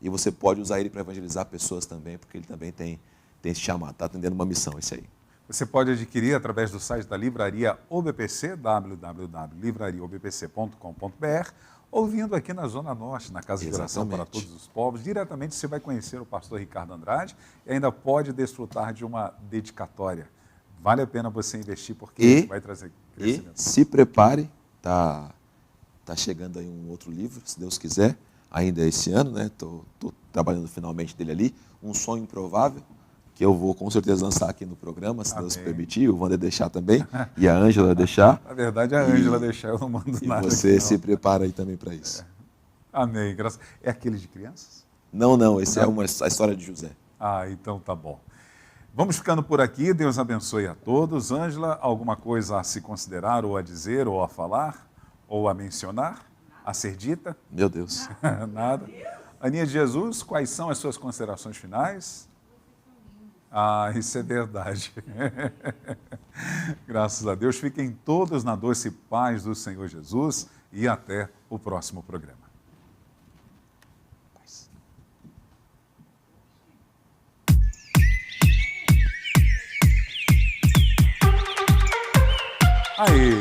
E você pode usar ele para evangelizar pessoas também, porque ele também tem esse chamado, está atendendo uma missão, esse aí. Você pode adquirir através do site da Livraria OBPC, www.livrariaobpc.com.br, ou vindo aqui na Zona Norte, na Casa de Oração para Todos os Povos. Diretamente você vai conhecer o pastor Ricardo Andrade e ainda pode desfrutar de uma dedicatória. Vale a pena você investir porque vai trazer crescimento. E se prepare, tá chegando aí um outro livro, se Deus quiser, ainda esse ano, né? Tô trabalhando finalmente dele ali, Um Sonho Improvável, que eu vou com certeza lançar aqui no programa, se Deus permitir, o Wander deixar também, e a Ângela deixar. Na verdade, a Ângela deixar, eu não mando nada. E você se prepara aí também para isso. Amém, graças. É aquele de crianças? Não, esse é a história de José. Ah, então tá bom. Vamos ficando por aqui, Deus abençoe a todos. Ângela, alguma coisa a se considerar, ou a dizer, ou a falar, ou a mencionar, a ser dita? Meu Deus. Nada. Aninha de Jesus, quais são as suas considerações finais? Ah, isso é verdade. Graças a Deus. Fiquem todos na doce paz do Senhor Jesus e até o próximo programa. Aí.